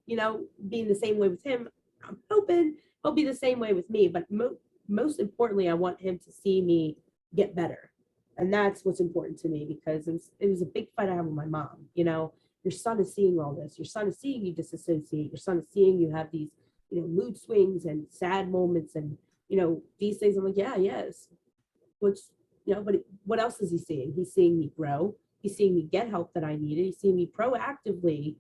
being the same way with him, I'm hoping he'll be the same way with me. But most importantly, I want him to see me get better. And that's what's important to me because it was a big fight I had with my mom. Your son is seeing all this. Your son is seeing you disassociate. Your son is seeing you have these, mood swings and sad moments and, these things. I'm like, yes. But what else is he seeing? He's seeing me grow. He's seeing me get help that I needed. He's seeing me proactively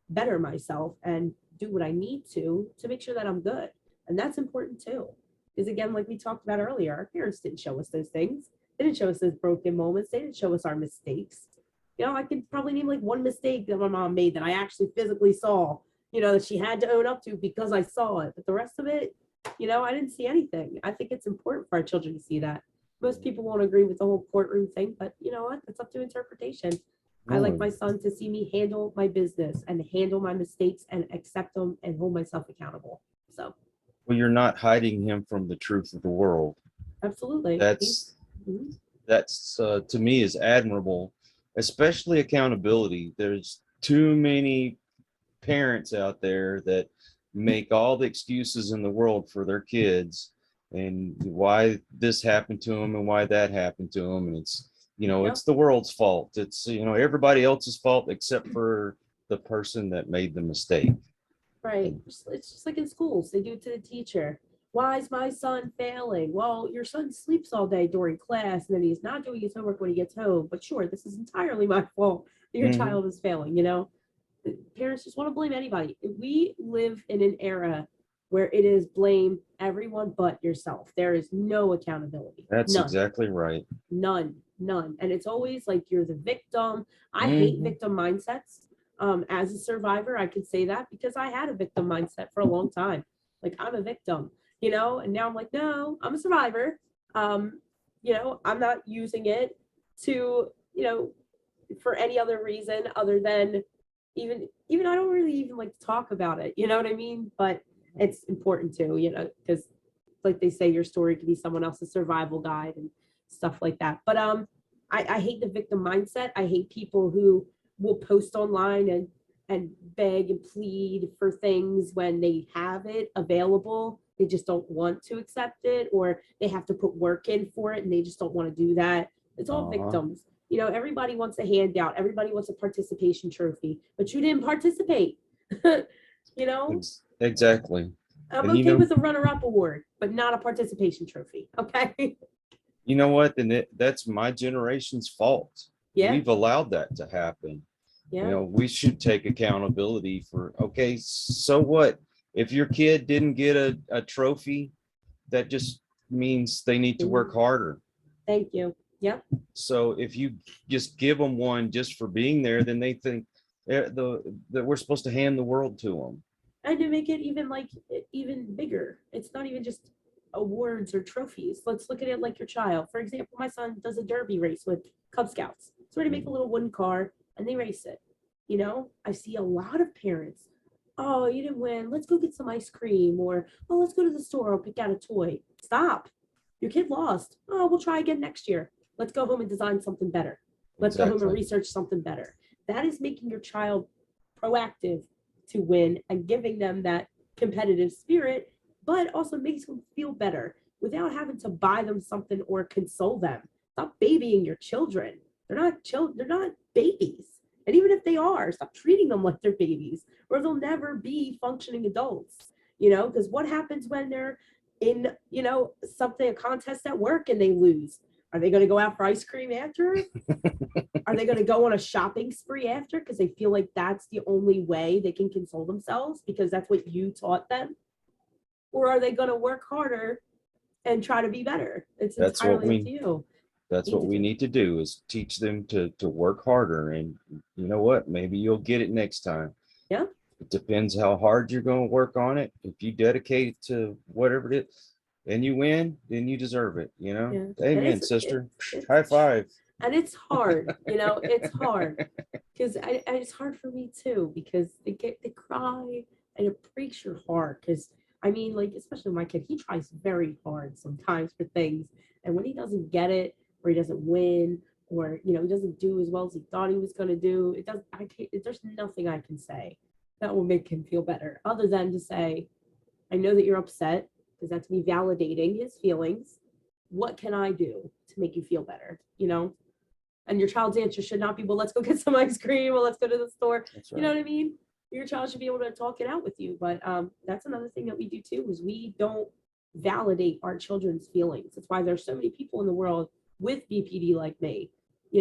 better myself and do what I need to make sure that I'm good. And that's important too. Because again, like we talked about earlier, our parents didn't show us those things. They didn't show us those broken moments. They didn't show us our mistakes. I could probably name like one mistake that my mom made that I actually physically saw, that she had to own up to because I saw it. But the rest of it, I didn't see anything. I think it's important for our children to see that. Most people won't agree with the whole courtroom thing, but you know what? It's up to interpretation. I like my son to see me handle my business and handle my mistakes and accept them and hold myself accountable. So, Well, you're not hiding him from the truth of the world. Absolutely. That's to me is admirable, especially accountability. There's too many parents out there that make all the excuses in the world for their kids and why this happened to them and why that happened to them. And it's, it's the world's fault. It's, everybody else's fault except for the person that made the mistake. Right. It's just like in schools, they do it to the teacher. Why is my son failing? Well, your son sleeps all day during class and then he's not doing his homework when he gets home. But sure, this is entirely my fault that your child is failing, Parents just want to blame anybody. We live in an era where it is blame everyone but yourself. There is no accountability. That's exactly right. None. And it's always like you're the victim. I hate victim mindsets. As a survivor, I could say that because I had a victim mindset for a long time. Like I'm a victim, and now I'm like, no, I'm a survivor. I'm not using it to, for any other reason other than even I don't really even like to talk about it. You know what I mean? But it's important too, because like they say, your story could be someone else's survival guide and stuff like that. But I hate the victim mindset. I hate people who will post online and beg and plead for things when they have it available. They just don't want to accept it, or they have to put work in for it and they just don't want to do that. It's all victims. Everybody wants a handout. Everybody wants a participation trophy, but you didn't participate. Exactly. I'm okay with a runner-up award, but not a participation trophy. Okay. You know what? Then that's my generation's fault. Yeah. We've allowed that to happen. Yeah. We should take accountability for, okay, so what? If your kid didn't get a trophy, that just means they need to work harder. Thank you. Yeah. So if you just give them one just for being there, then they think that we're supposed to hand the world to them. And to make it even bigger, it's not even just awards or trophies. Let's look at it like your child. For example, my son does a derby race with Cub Scouts. So we make a little wooden car and they race it. I see a lot of parents. Oh, you didn't win. Let's go get some ice cream, or oh, let's go to the store. I'll pick out a toy. Stop. Your kid lost. Oh, we'll try again next year. Let's go home and design something better. Let's go home and research something better. That is making your child proactive to win and giving them that competitive spirit, but also makes them feel better without having to buy them something or console them. Stop babying your children. They're not babies. And even if they are, stop treating them like they're babies, or they'll never be functioning adults, because what happens when they're in, a contest at work and they lose? Are they going to go out for ice cream after? Are they going to go on a shopping spree after because they feel like that's the only way they can console themselves because that's what you taught them? Or are they going to work harder and try to be better? It's entirely up to you. That's what we need to do, is teach them to work harder. And you know what? Maybe you'll get it next time. Yeah. It depends how hard you're going to work on it. If you dedicate it to whatever it is, and you win, then you deserve it. You know? Yeah. Amen, sister. High five. And it's hard, it's hard because it's hard for me too, because they cry and it breaks your heart. Because I mean, like, especially my kid, he tries very hard sometimes for things. And when he doesn't get it, or he doesn't win, or, he doesn't do as well as he thought he was going to do, there's nothing I can say that will make him feel better other than to say, I know that you're upset, because that's me validating his feelings. What can I do to make you feel better? And your child's answer should not be, well, let's go get some ice cream, or let's go to the store. That's right. You know what I mean? Your child should be able to talk it out with you. But that's another thing that we do too, is we don't validate our children's feelings. That's why there's so many people in the world with BPD like me.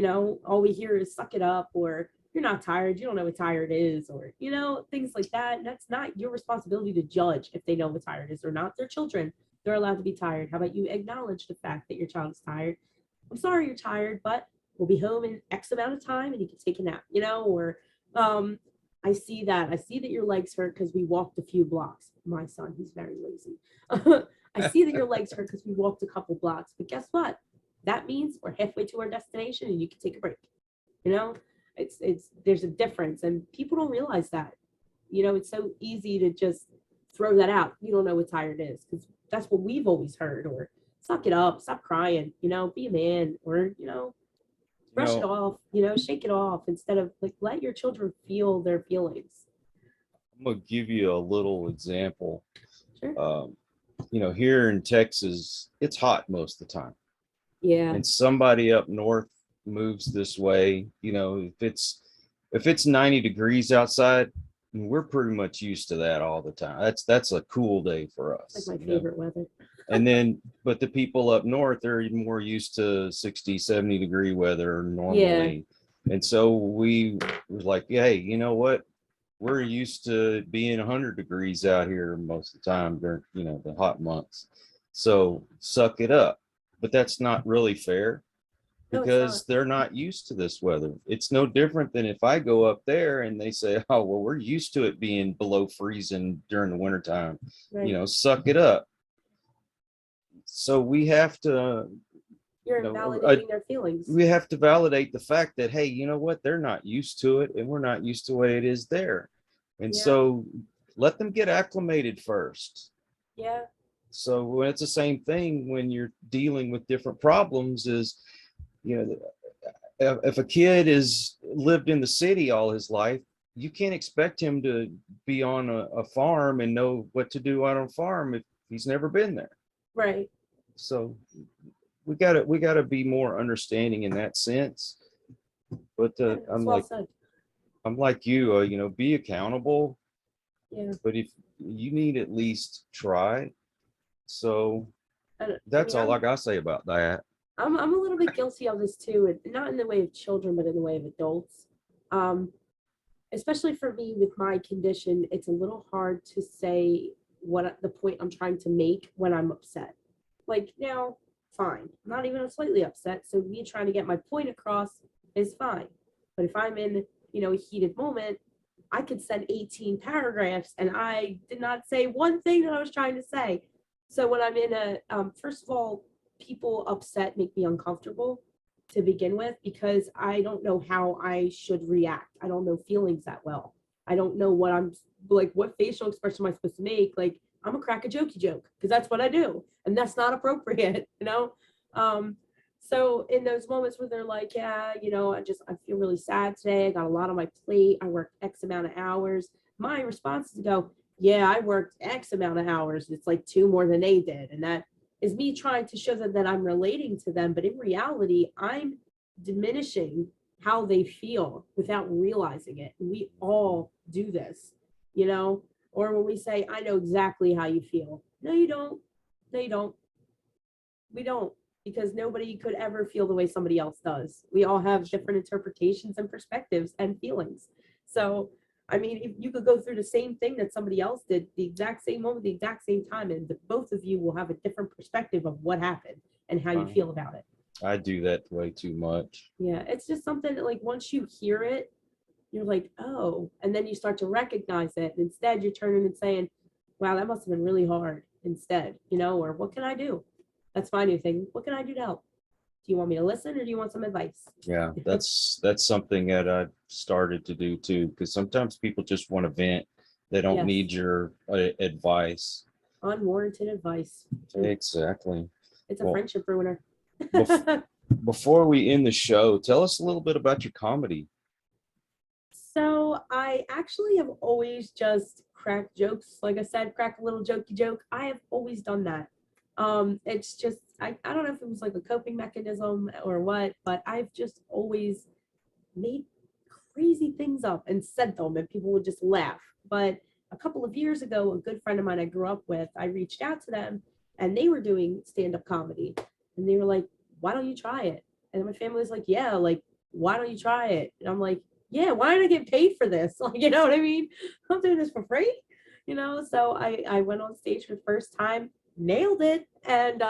All we hear is suck it up, or you're not tired, you don't know what tired is, or, things like that. And that's not your responsibility to judge if they know what tired is or not. They're children. They're allowed to be tired. How about you acknowledge the fact that your child is tired? I'm sorry you're tired, but we'll be home in X amount of time and you can take a nap, or I see that your legs hurt because we walked a few blocks. My son, he's very lazy. I see that your legs hurt because we walked a couple blocks, but guess what? That means we're halfway to our destination and you can take a break. There's a difference, and people don't realize that. It's so easy to just throw that out. You don't know what tired is, because that's what we've always heard. Or suck it up, stop crying, be a man, or, brush it off, shake it off, instead of like, let your children feel their feelings. I'm going to give you a little example. Sure. Here in Texas, it's hot most of the time. Yeah. And somebody up north moves this way, if it's 90 degrees outside, we're pretty much used to that all the time. That's a cool day for us. It's like my favorite weather. And then, but the people up north, they're more used to 60, 70 degree weather normally. Yeah. And so we was like, hey, you know what? We're used to being 100 degrees out here most of the time during, the hot months. So suck it up. But that's not really fair, because they're not used to this weather. It's no different than if I go up there and they say, oh, well, we're used to it being below freezing during the wintertime. Right. Suck it up. So we have to, you're validating their feelings. We have to validate the fact that, hey, you know what? They're not used to it, and we're not used to the way it is there. And so let them get acclimated first. Yeah. So when it's the same thing when you're dealing with different problems, is, if a kid is lived in the city all his life, you can't expect him to be on a farm and know what to do on a farm if he's never been there. Right. So we gotta be more understanding in that sense. But I'm like you, be accountable. Yeah. But if you need, at least try. So that's all I gotta say about that. I'm a little bit guilty of this too, not in the way of children, but in the way of adults. Especially for me with my condition, it's a little hard to say what the point I'm trying to make when I'm upset. Like, now, fine, I'm not even slightly upset, so me trying to get my point across is fine. But if I'm in, a heated moment, I could send 18 paragraphs and I did not say one thing that I was trying to say. So when I'm in first of all, people upset make me uncomfortable to begin with, because I don't know how I should react. I don't know feelings that well. I don't know what I'm like, what facial expression am I supposed to make? Like, I'm a crack a jokey joke, because that's what I do, and that's not appropriate, So in those moments where they're like, yeah, I feel really sad today. I got a lot on my plate. I worked X amount of hours. My response is to go, yeah, I worked X amount of hours. It's like 2 more than they did. And that is me trying to show them that I'm relating to them. But in reality, I'm diminishing how they feel without realizing it. And we all do this, or when we say, I know exactly how you feel. No, you don't. No, you don't. We don't, because nobody could ever feel the way somebody else does. We all have different interpretations and perspectives and feelings. So, I mean, if you could go through the same thing that somebody else did, the exact same moment, the exact same time, and both of you will have a different perspective of what happened and how you feel about it. I do that way too much. Yeah, it's just something that, like, once you hear it, you're like, oh, and then you start to recognize it. Instead, you're turning and saying, wow, that must have been really hard instead, or what can I do? That's my new thing. What can I do to help? Do you want me to listen or do you want some advice? Yeah, that's something that I started to do too, because sometimes people just want to vent. They don't Yes. need your advice. Unwarranted advice. Exactly. It's a Well, friendship ruiner. before we end the show, tell us a little bit about your comedy. So I actually have always just cracked jokes. Like I said, crack a little jokey joke. I have always done that. It's just I don't know if it was like a coping mechanism or what, but I've just always made crazy things up and said them and people would just laugh. But a couple of years ago, a good friend of mine I grew up with, I reached out to them and they were doing stand-up comedy. And they were like, why don't you try it? And my family was like, yeah, like, why don't you try it? And I'm like, yeah, why did I get paid for this? Like, you know what I mean? I'm doing this for free, So I went on stage for the first time, nailed it. And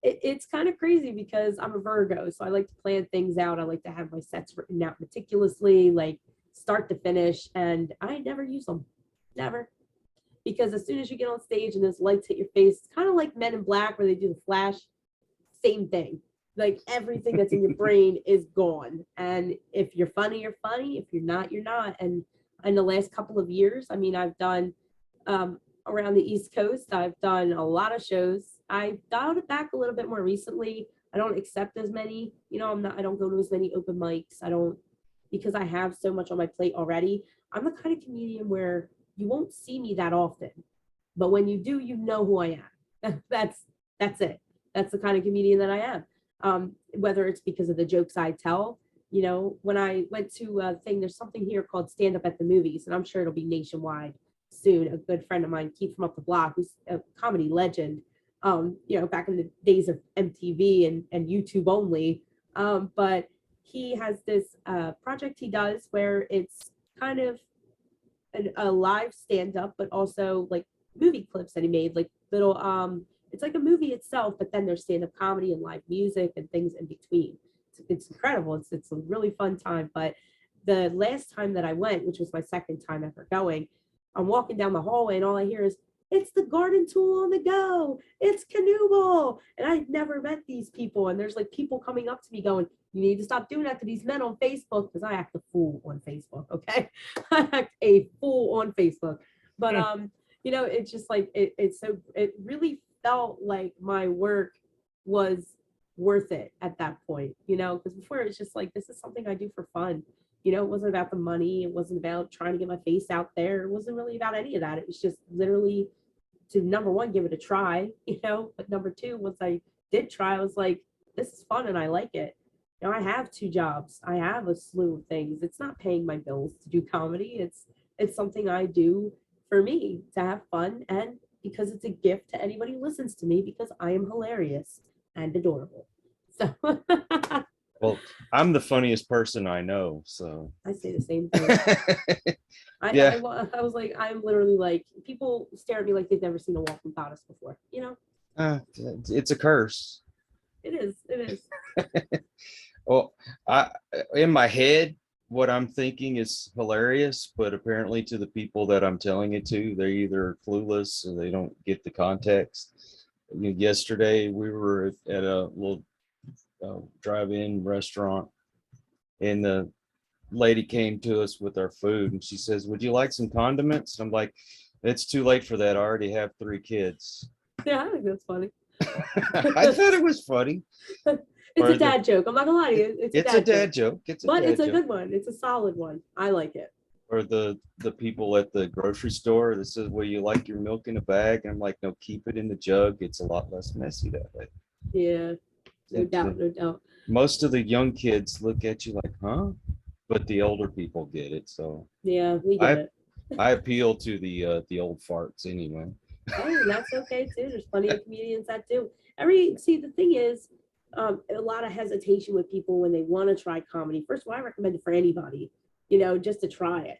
it's kind of crazy because I'm a Virgo, so I like to plan things out. I like to have my sets written out meticulously, like start to finish, and I never use them, never. Because as soon as you get on stage and those lights hit your face, it's kind of like Men in Black where they do the flash, same thing. Like everything that's in your brain is gone, and if you're funny, you're funny. If you're not, you're not. And in the last couple of years, I mean, I've done around the East Coast. I've done a lot of shows. I dialed it back a little bit more recently. I don't accept as many, I don't go to as many open mics. I don't, because I have so much on my plate already. I'm the kind of comedian where you won't see me that often, but when you do, you know who I am. That's it. That's the kind of comedian that I am. Whether it's because of the jokes I tell, when I went to a thing, there's something here called Stand Up at the Movies, and I'm sure it'll be nationwide soon. A good friend of mine, Keith from up the block, who's a comedy legend, back in the days of MTV and YouTube only. But he has this project he does where it's kind of a live stand-up, but also like movie clips that he made, like little it's like a movie itself, but then there's stand-up comedy and live music and things in between. It's incredible. It's a really fun time. But the last time that I went, which was my second time ever going, I'm walking down the hallway and all I hear is, it's the garden tool on the go. It's Canoodle. And I'd never met these people. And there's like people coming up to me going, you need to stop doing that to these men on Facebook, because I act a fool on Facebook. Okay. I act a fool on Facebook. But it's just like it really felt like my work was worth it at that point, because before it's just like, this is something I do for fun. It wasn't about the money. It wasn't about trying to get my face out there. It wasn't really about any of that. It was just literally to, number one, give it a try, but number two, once I did try, I was like, this is fun and I like it. I have 2 jobs. I have a slew of things. It's not paying my bills to do comedy. It's something I do for me to have fun, and because it's a gift to anybody who listens to me, because I am hilarious and adorable. So Well, I'm the funniest person I know, so I say the same thing. Yeah. I was like, I'm literally like, people stare at me like they've never seen a walking goddess before, it's a curse. It is. Well, in my head, what I'm thinking is hilarious, but apparently to the people that I'm telling it to, they're either clueless or they don't get the context. Yesterday, we were at a little drive-in restaurant, and the lady came to us with our food, and she says, would you like some condiments? And I'm like, it's too late for that. I already have 3 kids. Yeah, I think that's funny. I thought it was funny. It's a dad joke. I'm not gonna lie to you. It's a dad joke. But it's a good one. It's a solid one. I like it. Or the people at the grocery store that says, well, you like your milk in a bag? And I'm like, no, keep it in the jug. It's a lot less messy that way. Yeah, no doubt. Most of the young kids look at you like, huh? But the older people get it. So yeah, we get it. I appeal to the old farts anyway. Hey, and that's okay too. There's plenty of comedians that do. The thing is, a lot of hesitation with people when they want to try comedy. First of all, I recommend it for anybody, just to try it,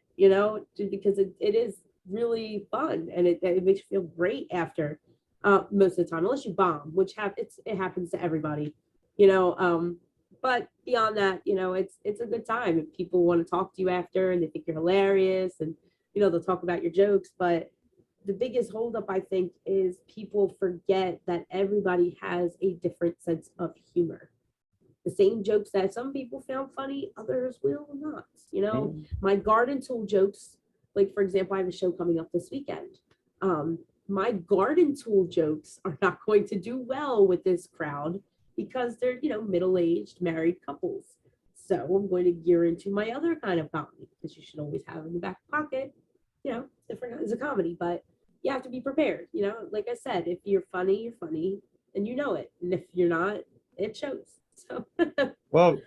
because it is really fun, and it makes you feel great after most of the time, unless you bomb, which it happens to everybody. But beyond that, it's a good time if people want to talk to you after and they think you're hilarious, and they'll talk about your jokes. But the biggest holdup, I think, is people forget that everybody has a different sense of humor. The same jokes that some people found funny, others will not. My garden tool jokes, like for example, I have a show coming up this weekend. My garden tool jokes are not going to do well with this crowd because they're, middle-aged married couples. So I'm going to gear into my other kind of comedy, because you should always have in the back pocket, different kinds of comedy, but you have to be prepared. Like I said, if you're funny, and you know it. And if you're not, it shows. So Well,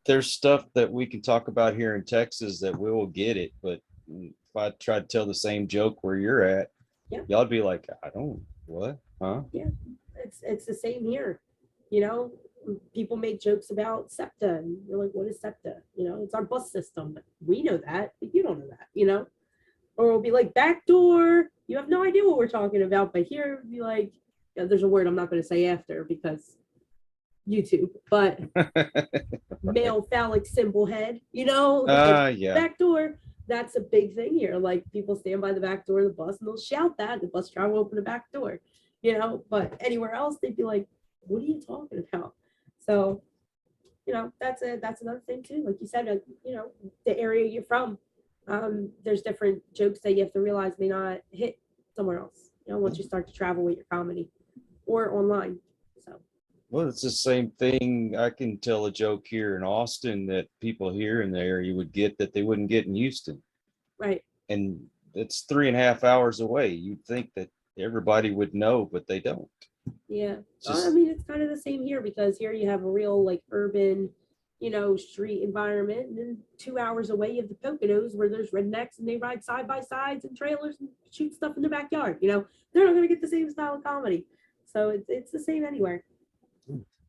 there's stuff that we can talk about here in Texas that we will get it, but if I try to tell the same joke where you're at, yeah, y'all be like, I don't, what, huh? Yeah, it's the same here. People make jokes about SEPTA, and you're like, what is SEPTA? It's our bus system. We know that, but you don't know that, or it'll be like backdoor. You have no idea what we're talking about, but here it'd be like, there's a word I'm not going to say after because YouTube, but male phallic symbol head, Yeah. backdoor. That's a big thing here. Like people stand by the back door of the bus and they'll shout that the bus driver will open the back door, but anywhere else they'd be like, what are you talking about? So, that's another thing too. Like you said, the area you're from, there's different jokes that you have to realize may not hit somewhere else, once you start to travel with your comedy or online. So. Well, it's the same thing. I can tell a joke here in Austin that people here in the area would get that they wouldn't get in Houston. Right. And it's 3.5 hours away. You'd think that everybody would know, but they don't. Yeah. It's kind of the same here, because here you have a real like urban, street environment. And then 2 hours away, you have the Poconos where there's rednecks and they ride side by sides and trailers and shoot stuff in the backyard. They're not going to get the same style of comedy. So it's the same anywhere.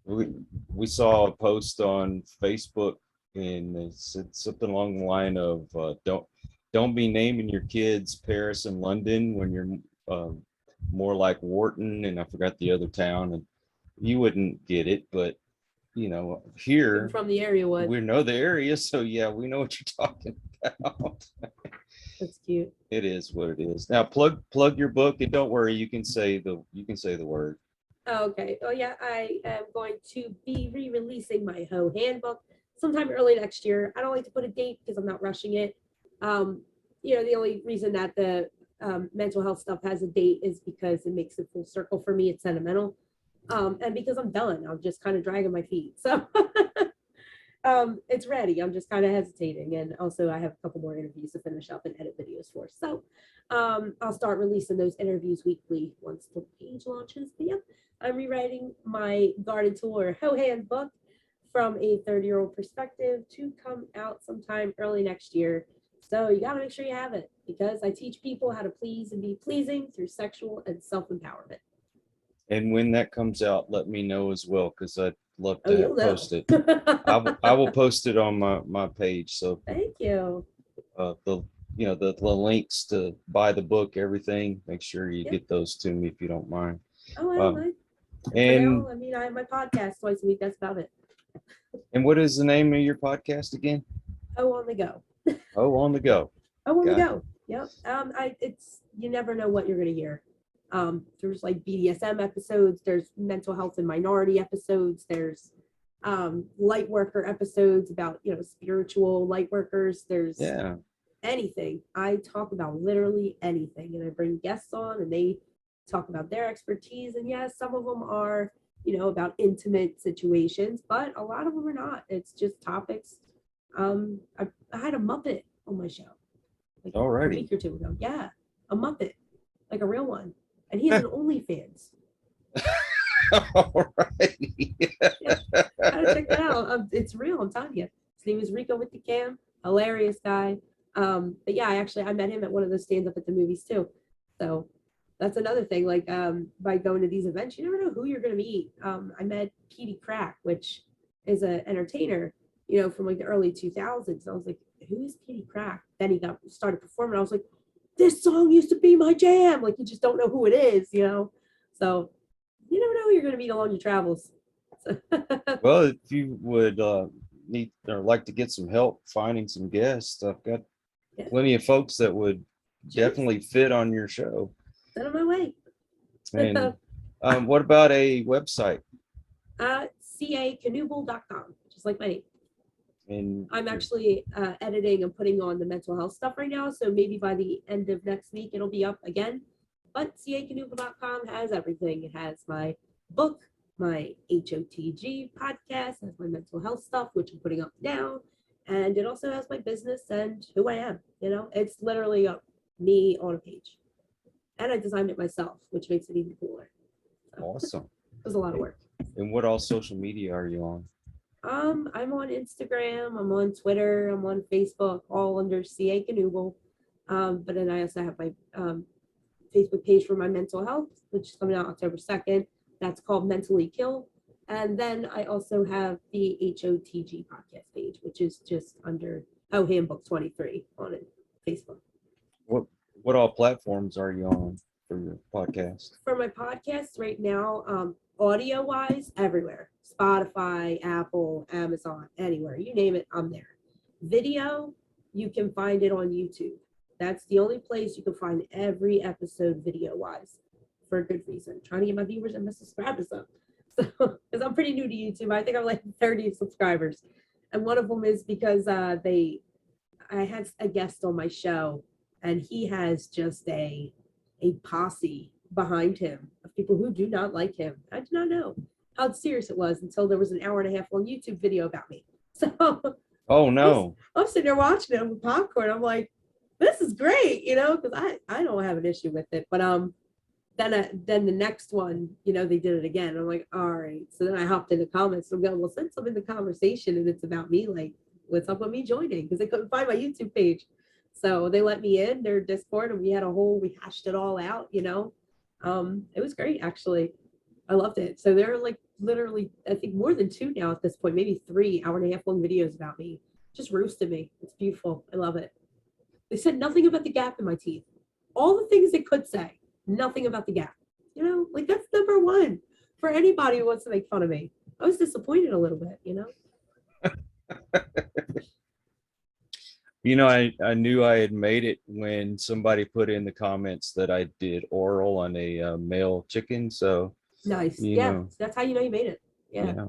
We saw a post on Facebook and it said something along the line of don't be naming your kids Paris and London when you're more like Wharton, and I forgot the other town, and you wouldn't get it, but here I'm from the area, we know the area, so yeah, we know what you're talking about. That's cute. It is what it is. Now plug your book, and don't worry, you can say the word. Oh, okay. Oh yeah, I am going to be re-releasing my Hoe handbook sometime early next year. I don't like to put a date because I'm not rushing it. The only reason that the mental health stuff has a date is because it makes it full circle for me. It's sentimental. And because I'm done, I'm just kind of dragging my feet. So it's ready. I'm just kind of hesitating. And also I have a couple more interviews to finish up and edit videos for. So I'll start releasing those interviews weekly once the page launches. But yeah, I'm rewriting my garden tool or hoe hand book from a 30-year-old perspective to come out sometime early next year. So you got to make sure you have it, because I teach people how to please and be pleasing through sexual and self-empowerment. And when that comes out, let me know as well, because I'd love to post it. I will post it on my page. So thank you. The links to buy the book, everything, make sure you get those to me if you don't mind. Oh, I don't mind. And I have my podcast twice a week. That's about it. And what is the name of your podcast again? Oh, on the go. Oh, on the go. Oh, on the go. Yep. You never know what you're gonna hear. There's like BDSM episodes, there's mental health and minority episodes, there's light worker episodes about spiritual light workers, there's anything. I talk about literally anything, and I bring guests on and they talk about their expertise. And yes, some of them are about intimate situations, but a lot of them are not. It's just topics. I had a Muppet on my show like a week or two ago. Yeah, a Muppet, like a real one. And he has an OnlyFans. All right. Yeah, gotta check that out. It's real, I'm telling you. His name is Rico with the Cam. Hilarious guy. But yeah, I met him at one of those stand-up at the movies too. So that's another thing. Like by going to these events, you never know who you're gonna meet. I met Petey Crack, which is an entertainer, from like the early 2000s. And I was like, who is Petey Crack? Then he started performing. I was like, this song used to be my jam. Like, you just don't know who it is, So you never know who you're going to meet along your travels. Well, if you would need or like to get some help finding some guests, I've got Yeah. plenty of folks that would Cheers. definitely fit on your show. Send on my way. And what about a website? CACanoodle.com, just like my name. And I'm actually editing and putting on the mental health stuff right now. So maybe by the end of next week, it'll be up again. But CACanoodle.com has everything. It has my book, my HOTG podcast, has my mental health stuff, which I'm putting up now. And it also has my business and who I am. You know, it's literally me on a page. And I designed it myself, which makes it even cooler. So, awesome. it was a lot of work. And what all social media are you on? I'm on Instagram, I'm on Twitter, I'm on Facebook, all under CA Canoodle. But then I also have my Facebook page for my mental health, which is coming out October 2nd. That's called Mentally Kill. And then I also have the HOTG podcast page, which is just under Handbook 23 on it, Facebook. What all platforms are you on for your podcast? For my podcast right now, audio wise, everywhere. Spotify, Apple, Amazon, anywhere. You name it, I'm there. Video, you can find it on YouTube. That's the only place you can find every episode video wise, for a good reason. Trying to get my viewers and my subscribers up. So, because I'm pretty new to YouTube. I think I'm like 30 subscribers. And one of them is because I had a guest on my show, and he has just a posse behind him of people who do not like him. I did not know how serious it was until there was an hour and a half long YouTube video about me. So Oh no. I'm sitting there watching it with popcorn. I'm like, this is great, you know, because I don't have an issue with it. But then the next one, you know, they did it again. I'm like, all right. So then I hopped in the comments. I'm going, well, since I'm in the conversation and it's about me, like, what's up with me joining? Because they couldn't find my YouTube page. So they let me in their Discord, and we hashed it all out, you know. It was great, actually. I loved it. So they're like literally, I think more than 2 now at this point, maybe 3 hour-and-a-half long videos about me. Just roasted me. It's beautiful. I love it. They said nothing about the gap in my teeth. All the things they could say, nothing about the gap. You know, like that's number one for anybody who wants to make fun of me. I was disappointed a little bit, you know. You know, I knew I had made it when somebody put in the comments that I did oral on a male chicken. So Nice. you Yeah, know, that's how you know you made it. Yeah.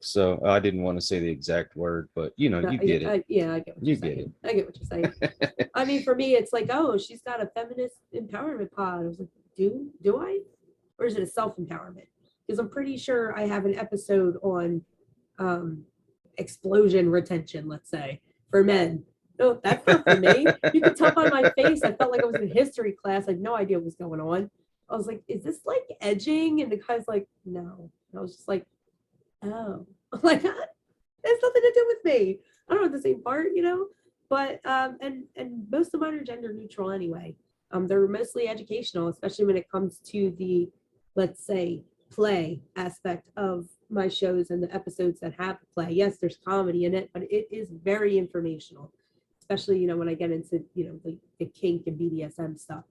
So I didn't want to say the exact word, but you know, you get it. I get what You you're get saying. I get what you're saying. I mean, for me, it's like, oh, she's got a feminist empowerment pod. I was like, do I? Or is it a self-empowerment? Because I'm pretty sure I have an episode on explosion retention, let's say, for men. No, that's not for me. You can tell by my face. I felt like I was in history class. I had no idea what was going on. I was like, is this like edging? And the guy's like, no. And I was just like, oh. I'm like, that has nothing to do with me. I don't know the same part, you know? But and most of mine are gender neutral anyway. They're mostly educational, especially when it comes to the, let's say, play aspect of my shows and the episodes that have play. Yes, there's comedy in it, but it is very informational. Especially, you know, when I get into, you know, the kink and BDSM stuff.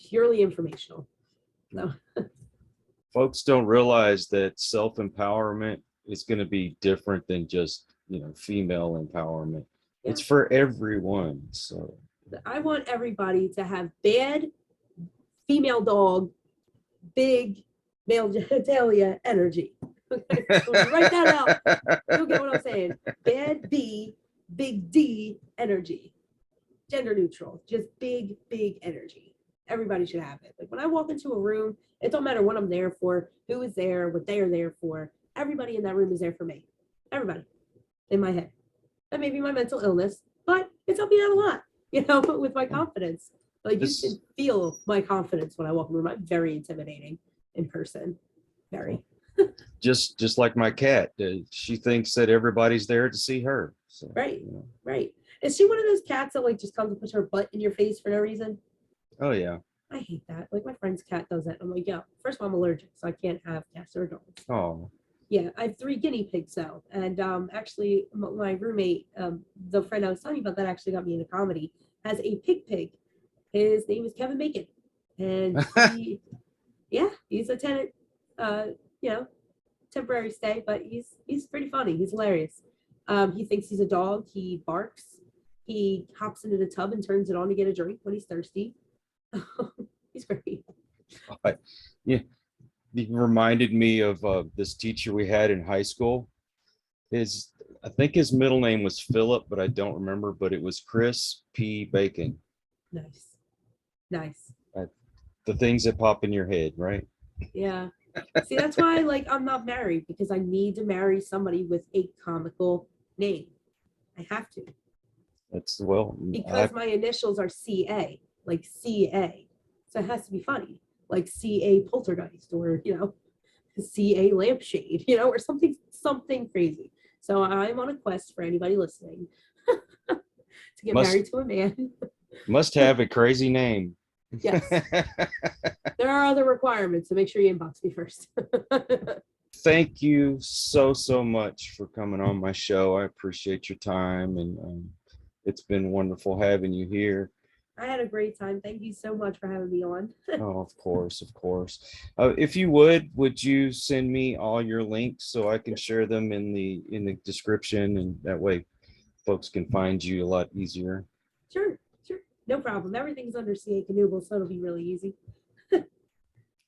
Purely informational. So. Folks don't realize that self-empowerment is going to be different than just, you know, female empowerment. Yeah. It's for everyone. So I want everybody to have bad female dog, big male genitalia energy. Okay? So write that out. You'll get what I'm saying. Bad B, big D energy. Gender neutral. Just big energy. Everybody should have it. Like when I walk into a room, it don't matter what I'm there for, who is there, what they are there for. Everybody in that room is there for me. Everybody in my head. That may be my mental illness, but it's helped me out a lot, you know, with my confidence. Like you can feel my confidence when I walk in the room. I'm very intimidating in person. Very. just like my cat. She thinks that everybody's there to see her. So, right. You know. Right. Is she one of those cats that like just comes and puts her butt in your face for no reason? Oh yeah. I hate that. Like my friend's cat does that. I'm like, yeah, first of all, I'm allergic, so I can't have cats or dogs. Oh. Yeah, I have 3 guinea pigs though. And actually my roommate, the friend I was telling you about that actually got me into comedy, has a pig. His name is Kevin Bacon. And he's a tenant, you know, temporary stay, but he's pretty funny. He's hilarious. He thinks he's a dog. He barks. He hops into the tub and turns it on to get a drink when he's thirsty. He's great. Yeah, he reminded me of this teacher we had in high school. I think his middle name was Philip, but I don't remember. But it was Chris P. Bacon. Nice. The things that pop in your head, right? Yeah. See, that's why like I'm not married, because I need to marry somebody with a comical name. I have to. Because my initials are CA, like CA. So it has to be funny, like CA Poltergeist, or CA Lampshade, or something crazy. So I'm on a quest for anybody listening to get married to a man. Must have a crazy name. Yes. There are other requirements, so make sure you inbox me first. Thank you so much for coming on my show. I appreciate your time, and it's been wonderful having you here. I had a great time. Thank you so much for having me on. Oh, of course. If you would you send me all your links so I can share them in the description, and that way folks can find you a lot easier? Sure. No problem. Everything's under CA Canoodle, so it'll be really easy.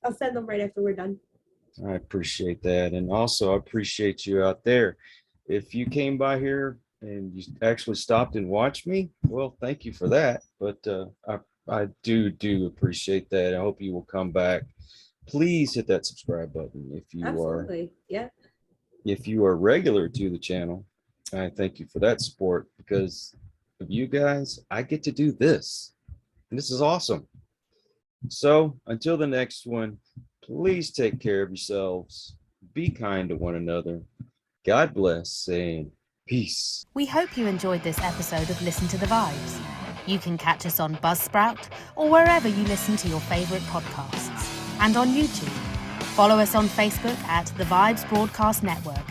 I'll send them right after we're done. I appreciate that. And also I appreciate you out there. If you came by here and you actually stopped and watched me, well, thank you for that. But I do appreciate that. I hope you will come back. Please hit that subscribe button if you Absolutely. Yeah. If you are regular to the channel. I thank you for that support, because of you guys, I get to do this. And this is awesome. So until the next one, please take care of yourselves. Be kind to one another. God bless and peace. We hope you enjoyed this episode of Listen to the Vibes. You can catch us on Buzzsprout or wherever you listen to your favorite podcasts, and on YouTube. Follow us on Facebook at The Vibes Broadcast Network